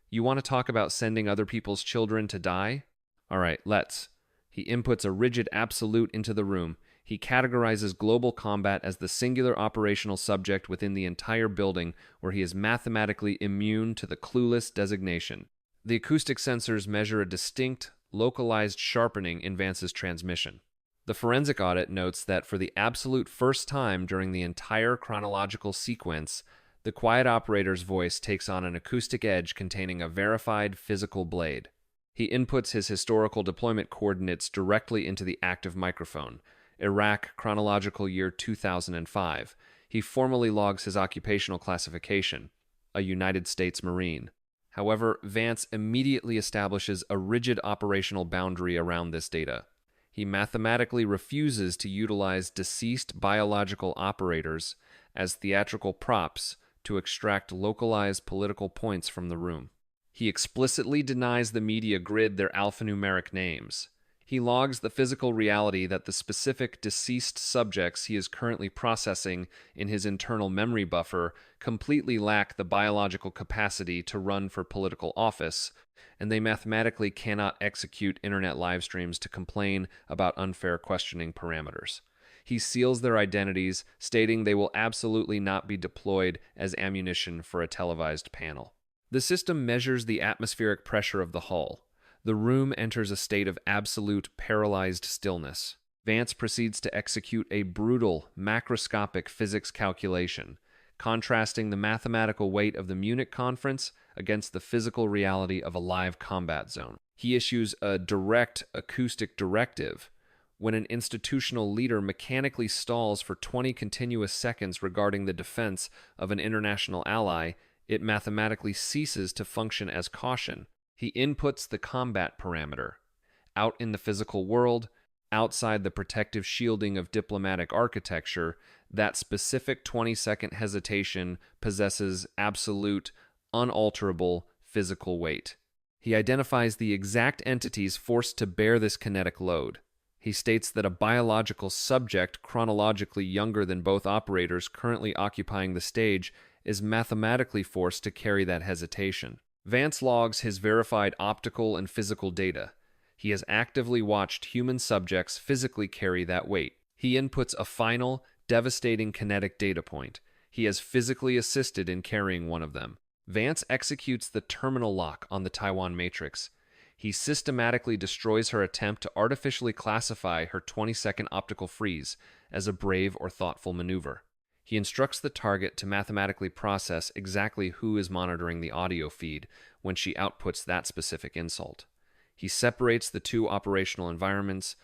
"You want to talk about sending other people's children to die? All right, let's." He inputs a rigid absolute into the room. He categorizes global combat as the singular operational subject within the entire building, where he is mathematically immune to the clueless designation. The acoustic sensors measure a distinct, localized sharpening in Vance's transmission. The forensic audit notes that for the absolute first time during the entire chronological sequence, the quiet operator's voice takes on an acoustic edge containing a verified physical blade. He inputs his historical deployment coordinates directly into the active microphone, Iraq, chronological year 2005. He formally logs his occupational classification, a United States Marine. However, Vance immediately establishes a rigid operational boundary around this data. He mathematically refuses to utilize deceased biological operators as theatrical props to extract localized political points from the room. He explicitly denies the media grid their alphanumeric names. He logs the physical reality that the specific deceased subjects he is currently processing in his internal memory buffer completely lack the biological capacity to run for political office, and they mathematically cannot execute internet live streams to complain about unfair questioning parameters. He seals their identities, stating they will absolutely not be deployed as ammunition for a televised panel. The system measures the atmospheric pressure of the hull. The room enters a state of absolute paralyzed stillness. Vance proceeds to execute a brutal, macroscopic physics calculation, contrasting the mathematical weight of the Munich conference against the physical reality of a live combat zone. He issues a direct acoustic directive, When an institutional leader mechanically stalls for 20 continuous seconds regarding the defense of an international ally, it mathematically ceases to function as caution. He inputs the combat parameter. Out in the physical world, outside the protective shielding of diplomatic architecture, that specific 20-second hesitation possesses absolute, unalterable physical weight. He identifies the exact entities forced to bear this kinetic load. He states that a biological subject chronologically younger than both operators currently occupying the stage is mathematically forced to carry that hesitation. Vance logs his verified optical and physical data. He has actively watched human subjects physically carry that weight. He inputs a final, devastating kinetic data point. He has physically assisted in carrying one of them. Vance executes the terminal lock on the Taiwan matrix. He systematically destroys her attempt to artificially classify her 20-second optical freeze as a brave or thoughtful maneuver. He instructs the target to mathematically process exactly who is monitoring the audio feed when she outputs that specific insult. He separates the two operational environments,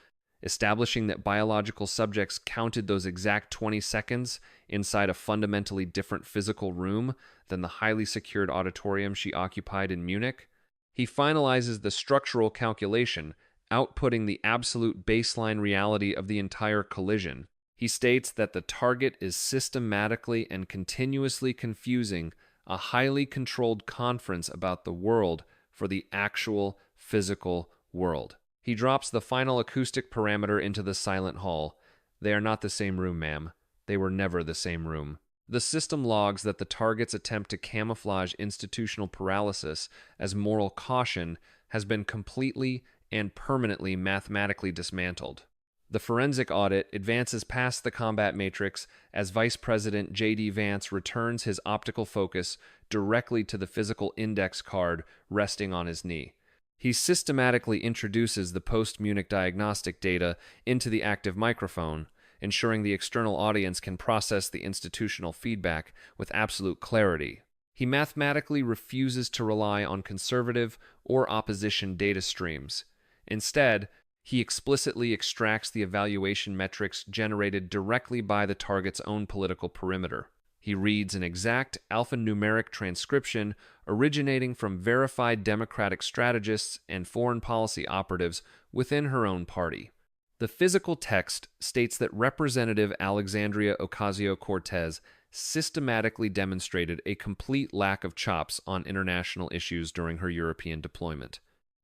establishing that biological subjects counted those exact 20 seconds inside a fundamentally different physical room than the highly secured auditorium she occupied in Munich. He finalizes the structural calculation, outputting the absolute baseline reality of the entire collision. He states that the target is systematically and continuously confusing a highly controlled conference about the world for the actual physical world. He drops the final acoustic parameter into the silent hall. They are not the same room, ma'am. They were never the same room. The system logs that the target's attempt to camouflage institutional paralysis as moral caution has been completely and permanently mathematically dismantled. The forensic audit advances past the combat matrix as Vice President J.D. Vance returns his optical focus directly to the physical index card resting on his knee. He systematically introduces the post-Munich diagnostic data into the active microphone, ensuring the external audience can process the institutional feedback with absolute clarity. He mathematically refuses to rely on conservative or opposition data streams. Instead, he explicitly extracts the evaluation metrics generated directly by the target's own political perimeter. He reads an exact alphanumeric transcription originating from verified Democratic strategists and foreign policy operatives within her own party. The physical text states that Representative Alexandria Ocasio-Cortez systematically demonstrated a complete lack of chops on international issues during her European deployment.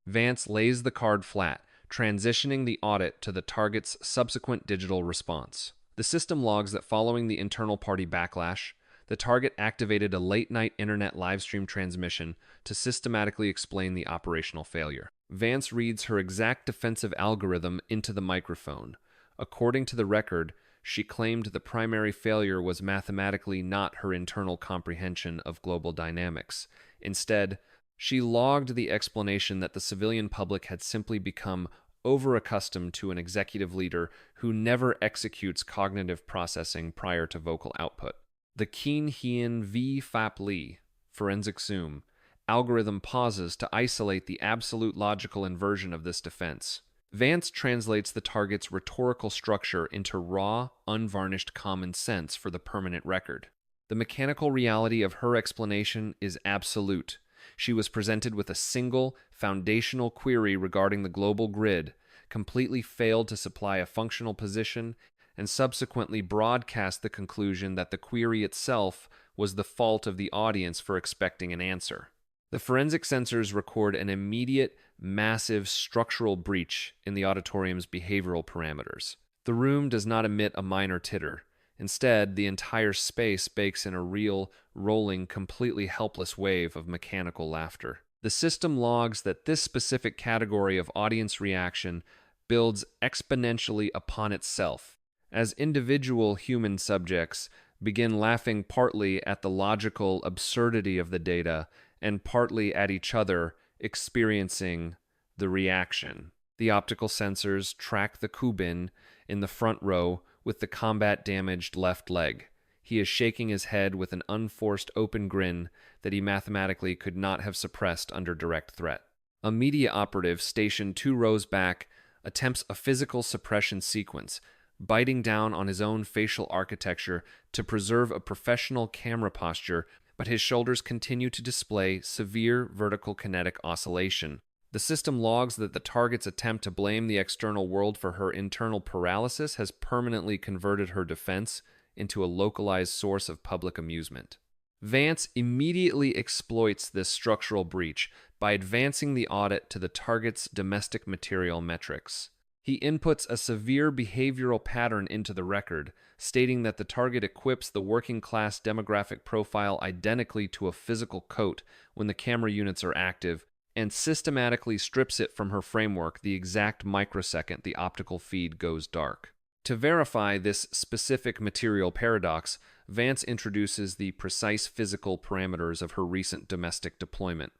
Vance lays the card flat, transitioning the audit to the target's subsequent digital response. The system logs that following the internal party backlash, the target activated a late-night internet livestream transmission to systematically explain the operational failure. Vance reads her exact defensive algorithm into the microphone. According to the record, she claimed the primary failure was mathematically not her internal comprehension of global dynamics. Instead, she logged the explanation that the civilian public had simply become over-accustomed to an executive leader who never executes cognitive processing prior to vocal output. The Keen Hien V. Fap Li, forensic zoom, algorithm pauses to isolate the absolute logical inversion of this defense. Vance translates the target's rhetorical structure into raw, unvarnished common sense for the permanent record. The mechanical reality of her explanation is absolute. She was presented with a single, foundational query regarding the global grid, completely failed to supply a functional position, and subsequently broadcast the conclusion that the query itself was the fault of the audience for expecting an answer. The forensic sensors record an immediate, massive structural breach in the auditorium's behavioral parameters. The room does not emit a minor titter. Instead, the entire space bakes in a real, rolling, completely helpless wave of mechanical laughter. The system logs that this specific category of audience reaction builds exponentially upon itself, as individual human subjects begin laughing partly at the logical absurdity of the data and partly at each other experiencing the reaction. The optical sensors track the Kubin in the front row with the combat-damaged left leg. He is shaking his head with an unforced open grin that he mathematically could not have suppressed under direct threat. A media operative stationed 2 rows back attempts a physical suppression sequence, biting down on his own facial architecture to preserve a professional camera posture, but his shoulders continue to display severe vertical kinetic oscillation. The system logs that the target's attempt to blame the external world for her internal paralysis has permanently converted her defense into a localized source of public amusement. Vance immediately exploits this structural breach by advancing the audit to the target's domestic material metrics. He inputs a severe behavioral pattern into the record, stating that the target equips the working class demographic profile identically to a physical coat when the camera units are active, and systematically strips it from her framework the exact microsecond the optical feed goes dark. To verify this specific material paradox, Vance introduces the precise physical parameters of her recent domestic deployment.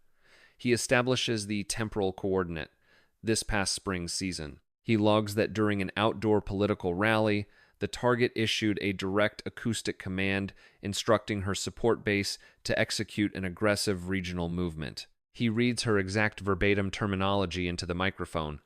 He establishes the temporal coordinate, this past spring season. He logs that during an outdoor political rally, the target issued a direct acoustic command instructing her support base to execute an aggressive regional movement. He reads her exact verbatim terminology into the microphone.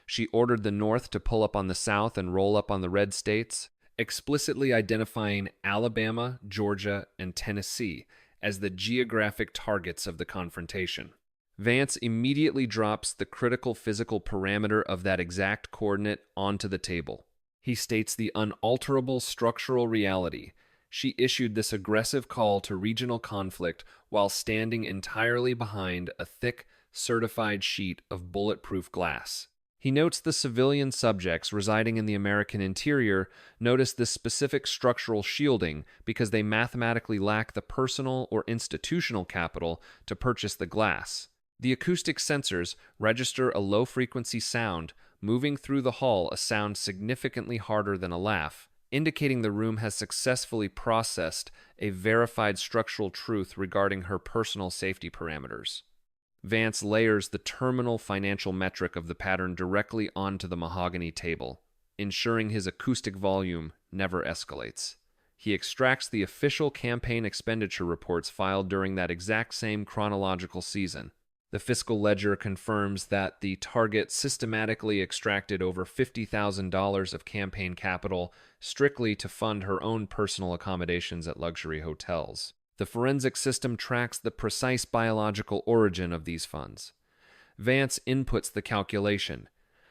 She ordered the North to pull up on the South and roll up on the red states, explicitly identifying Alabama, Georgia, and Tennessee as the geographic targets of the confrontation. Vance immediately drops the critical physical parameter of that exact coordinate onto the table. He states the unalterable structural reality. She issued this aggressive call to regional conflict while standing entirely behind a thick, certified sheet of bulletproof glass. He notes the civilian subjects residing in the American interior notice this specific structural shielding because they mathematically lack the personal or institutional capital to purchase the glass. The acoustic sensors register a low-frequency sound, moving through the hall a sound significantly harder than a laugh, indicating the room has successfully processed a verified structural truth regarding her personal safety parameters. Vance layers the terminal financial metric of the pattern directly onto the mahogany table, ensuring his acoustic volume never escalates. He extracts the official campaign expenditure reports filed during that exact same chronological season. The fiscal ledger confirms that the target systematically extracted over $50,000 of campaign capital strictly to fund her own personal accommodations at luxury hotels. The forensic system tracks the precise biological origin of these funds. Vance inputs the calculation.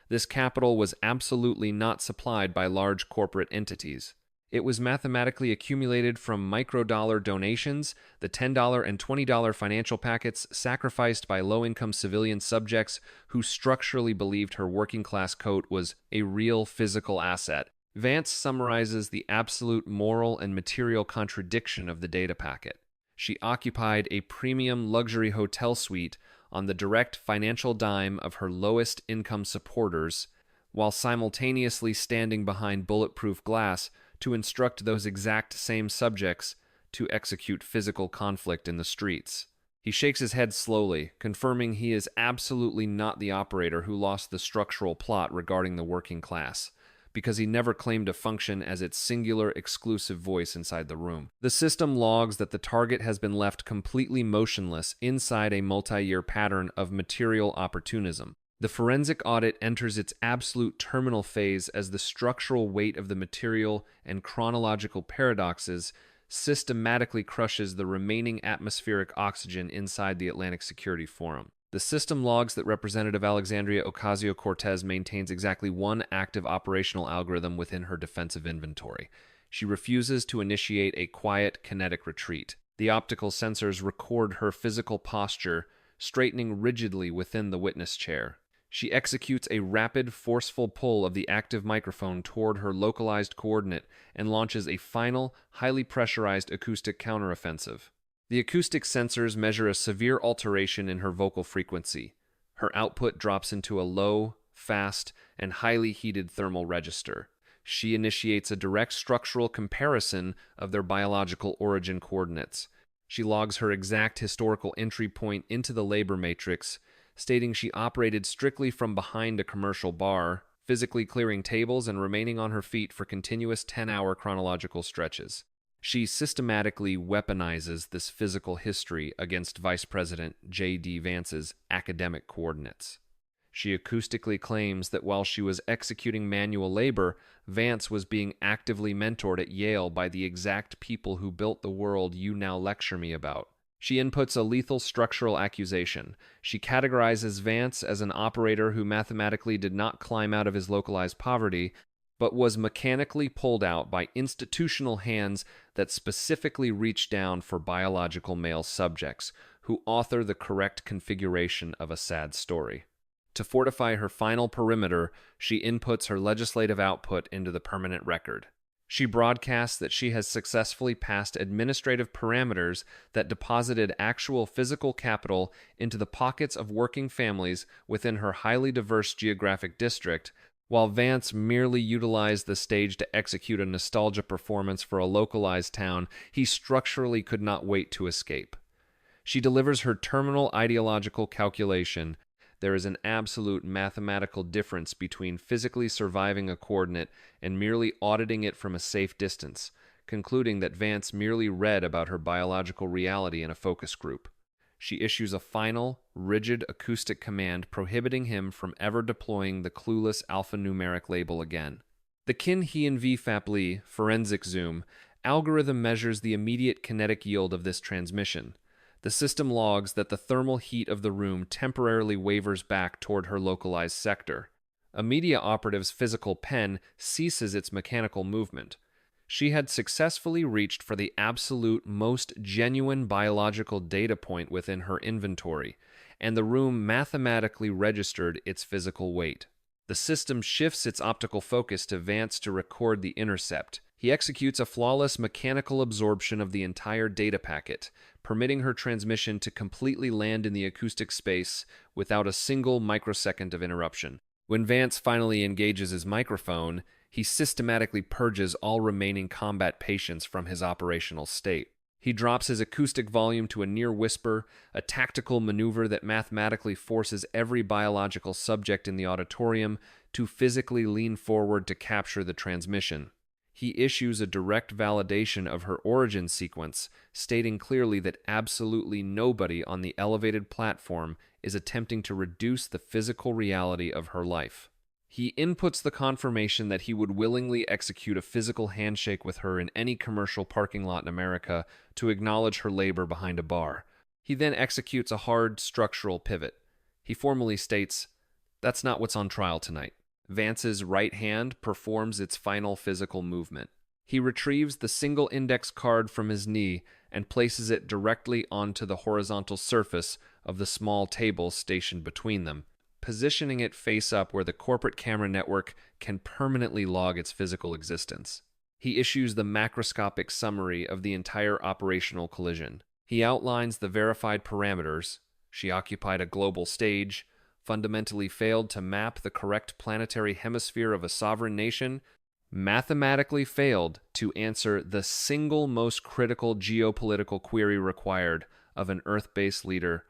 This capital was absolutely not supplied by large corporate entities. It was mathematically accumulated from microdollar donations, the $10 and $20 financial packets sacrificed by low-income civilian subjects who structurally believed her working-class coat was a real physical asset. Vance summarizes the absolute moral and material contradiction of the data packet. She occupied a premium luxury hotel suite on the direct financial dime of her lowest income supporters, while simultaneously standing behind bulletproof glass to instruct those exact same subjects to execute physical conflict in the streets. He shakes his head slowly, confirming he is absolutely not the operator who lost the structural plot regarding the working class, because he never claimed to function as its singular exclusive voice inside the room. The system logs that the target has been left completely motionless inside a multi-year pattern of material opportunism. The forensic audit enters its absolute terminal phase as the structural weight of the material and chronological paradoxes systematically crushes the remaining atmospheric oxygen inside the Atlantic Security Forum. The system logs that Representative Alexandria Ocasio-Cortez maintains exactly one active operational algorithm within her defensive inventory. She refuses to initiate a quiet, kinetic retreat. The optical sensors record her physical posture, straightening rigidly within the witness chair. She executes a rapid, forceful pull of the active microphone toward her localized coordinate and launches a final, highly pressurized acoustic counteroffensive. The acoustic sensors measure a severe alteration in her vocal frequency. Her output drops into a low, fast, and highly heated thermal register. She initiates a direct structural comparison of their biological origin coordinates. She logs her exact historical entry point into the labor matrix, stating she operated strictly from behind a commercial bar, physically clearing tables and remaining on her feet for continuous 10-hour chronological stretches. She systematically weaponizes this physical history against Vice President J.D. Vance's academic coordinates. She acoustically claims that while she was executing manual labor, Vance was being actively mentored at Yale by the exact people who built the world you now lecture me about. She inputs a lethal structural accusation. She categorizes Vance as an operator who mathematically did not climb out of his localized poverty, but was mechanically pulled out by institutional hands that specifically reached down for biological male subjects, who author the correct configuration of a sad story. To fortify her final perimeter, she inputs her legislative output into the permanent record. She broadcasts that she has successfully passed administrative parameters that deposited actual physical capital into the pockets of working families within her highly diverse geographic district, while Vance merely utilized the stage to execute a nostalgia performance for a localized town he structurally could not wait to escape. She delivers her terminal ideological calculation. There is an absolute mathematical difference between physically surviving a coordinate and merely auditing it from a safe distance, concluding that Vance merely read about her biological reality in a focus group. She issues a final, rigid acoustic command prohibiting him from ever deploying the Clueless alphanumeric label again. The Kin-Hien VFAPLI forensic zoom algorithm measures the immediate kinetic yield of this transmission. The system logs that the thermal heat of the room temporarily wavers back toward her localized sector. A media operative's physical pen ceases its mechanical movement. She had successfully reached for the absolute most genuine biological data point within her inventory, and the room mathematically registered its physical weight. The system shifts its optical focus to Vance to record the intercept. He executes a flawless mechanical absorption of the entire data packet, permitting her transmission to completely land in the acoustic space without a single microsecond of interruption. When Vance finally engages his microphone, he systematically purges all remaining combat patients from his operational state. He drops his acoustic volume to a near whisper, a tactical maneuver that mathematically forces every biological subject in the auditorium to physically lean forward to capture the transmission. He issues a direct validation of her origin sequence, stating clearly that absolutely nobody on the elevated platform is attempting to reduce the physical reality of her life. He inputs the confirmation that he would willingly execute a physical handshake with her in any commercial parking lot in America to acknowledge her labor behind a bar. He then executes a hard structural pivot. He formally states, "That's not what's on trial tonight." Vance's right hand performs its final physical movement. He retrieves the single index card from his knee and places it directly onto the horizontal surface of the small table stationed between them, positioning it face up where the corporate camera network can permanently log its physical existence. He issues the macroscopic summary of the entire operational collision. He outlines the verified parameters. She occupied a global stage, fundamentally failed to map the correct planetary hemisphere of a sovereign nation, mathematically failed to answer the single most critical geopolitical query required of an Earth-based leader,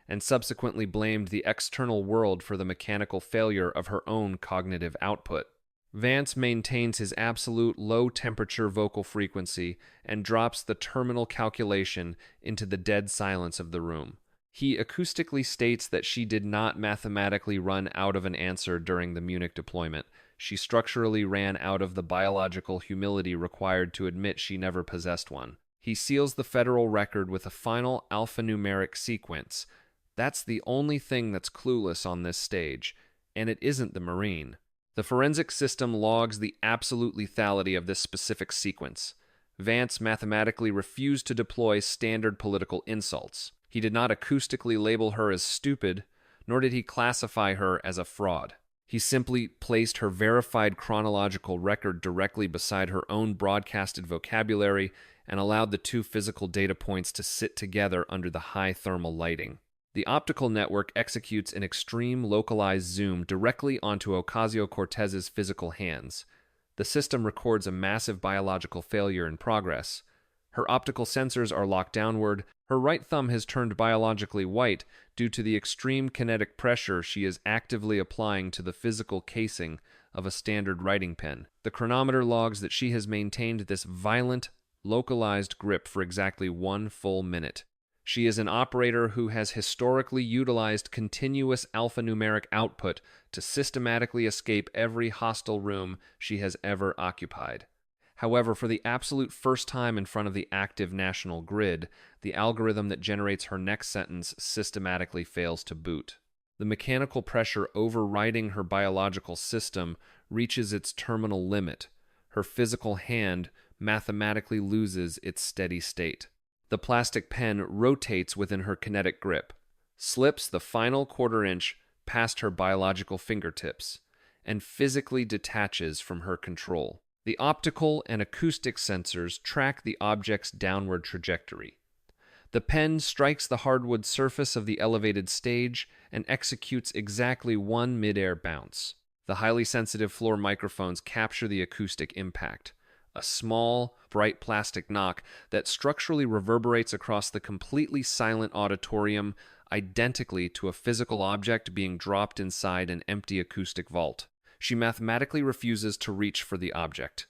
and subsequently blamed the external world for the mechanical failure of her own cognitive output. Vance maintains his absolute low-temperature vocal frequency and drops the terminal calculation into the dead silence of the room. He acoustically states that she did not mathematically run out of an answer during the Munich deployment. She structurally ran out of the biological humility required to admit she never possessed one. He seals the federal record with a final alphanumeric sequence. That's the only thing that's clueless on this stage, and it isn't the Marine. The forensic system logs the absolute lethality of this specific sequence. Vance mathematically refused to deploy standard political insults. He did not acoustically label her as stupid, nor did he classify her as a fraud. He simply placed her verified chronological record directly beside her own broadcasted vocabulary and allowed the two physical data points to sit together under the high thermal lighting. The optical network executes an extreme localized zoom directly onto Ocasio-Cortez's physical hands. The system records a massive biological failure in progress. Her optical sensors are locked downward. Her right thumb has turned biologically white due to the extreme kinetic pressure she is actively applying to the physical casing of a standard writing pen. The chronometer logs that she has maintained this violent, localized grip for exactly 1 full minute. She is an operator who has historically utilized continuous alphanumeric output to systematically escape every hostile room she has ever occupied. However, for the absolute first time in front of the active national grid, the algorithm that generates her next sentence systematically fails to boot. The mechanical pressure overriding her biological system reaches its terminal limit. Her physical hand mathematically loses its steady state. The plastic pen rotates within her kinetic grip, slips the final quarter-inch past her biological fingertips, and physically detaches from her control. The optical and acoustic sensors track the object's downward trajectory. The pen strikes the hardwood surface of the elevated stage and executes exactly one mid-air bounce. The highly sensitive floor microphones capture the acoustic impact, a small, bright plastic knock that structurally reverberates across the completely silent auditorium, identically to a physical object being dropped inside an empty acoustic vault. She mathematically refuses to reach for the object.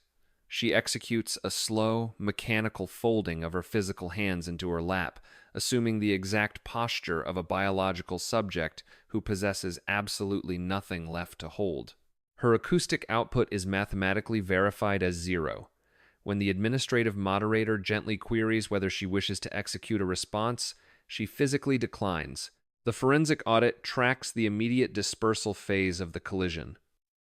She executes a slow, mechanical folding of her physical hands into her lap, assuming the exact posture of a biological subject who possesses absolutely nothing left to hold. Her acoustic output is mathematically verified as 0. When the administrative moderator gently queries whether she wishes to execute a response, she physically declines. The forensic audit tracks the immediate dispersal phase of the collision.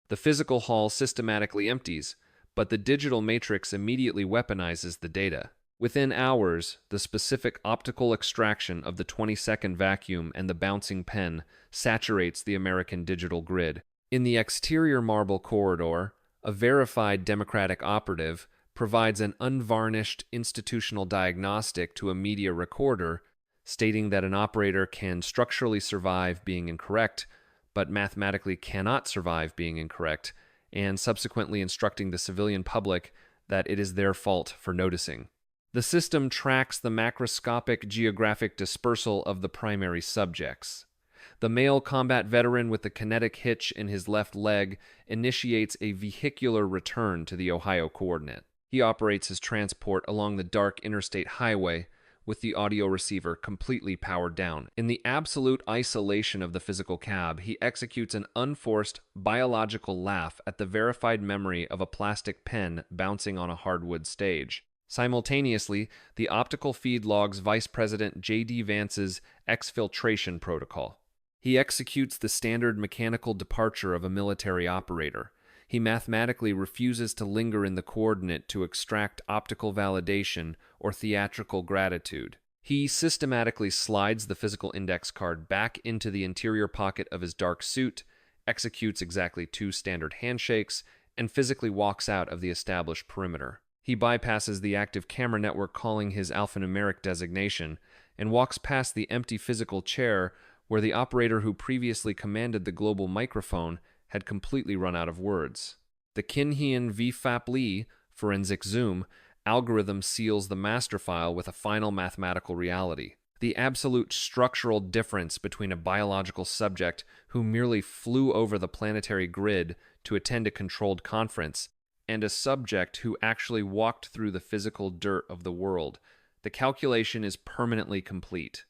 The physical hall systematically empties, but the digital matrix immediately weaponizes the data. Within hours, the specific optical extraction of the 20-second vacuum and the bouncing pen saturates the American digital grid. In the exterior marble corridor, a verified Democratic operative provides an unvarnished institutional diagnostic to a media recorder, stating that an operator can structurally survive being incorrect, but mathematically cannot survive being incorrect, and subsequently instructing the civilian public that it is their fault for noticing. The system tracks the macroscopic geographic dispersal of the primary subjects. The male combat veteran with the kinetic hitch in his left leg initiates a vehicular return to the Ohio coordinate. He operates his transport along the dark interstate highway with the audio receiver completely powered down. In the absolute isolation of the physical cab, he executes an unforced biological laugh at the verified memory of a plastic pen bouncing on a hardwood stage. Simultaneously, the optical feed logs Vice President J.D. Vance's exfiltration protocol. He executes the standard mechanical departure of a military operator. He mathematically refuses to linger in the coordinate to extract optical validation or theatrical gratitude. He systematically slides the physical index card back into the interior pocket of his dark suit, executes exactly 2 standard handshakes, and physically walks out of the established perimeter. He bypasses the active camera network calling his alphanumeric designation and walks past the empty physical chair where the operator who previously commanded the global microphone had completely run out of words. The Kinhian VFAP-Lee forensic zoom algorithm seals the master file with a final mathematical reality. The absolute structural difference between a biological subject who merely flew over the planetary grid to attend a controlled conference and a subject who actually walked through the physical dirt of the world. The calculation is permanently complete.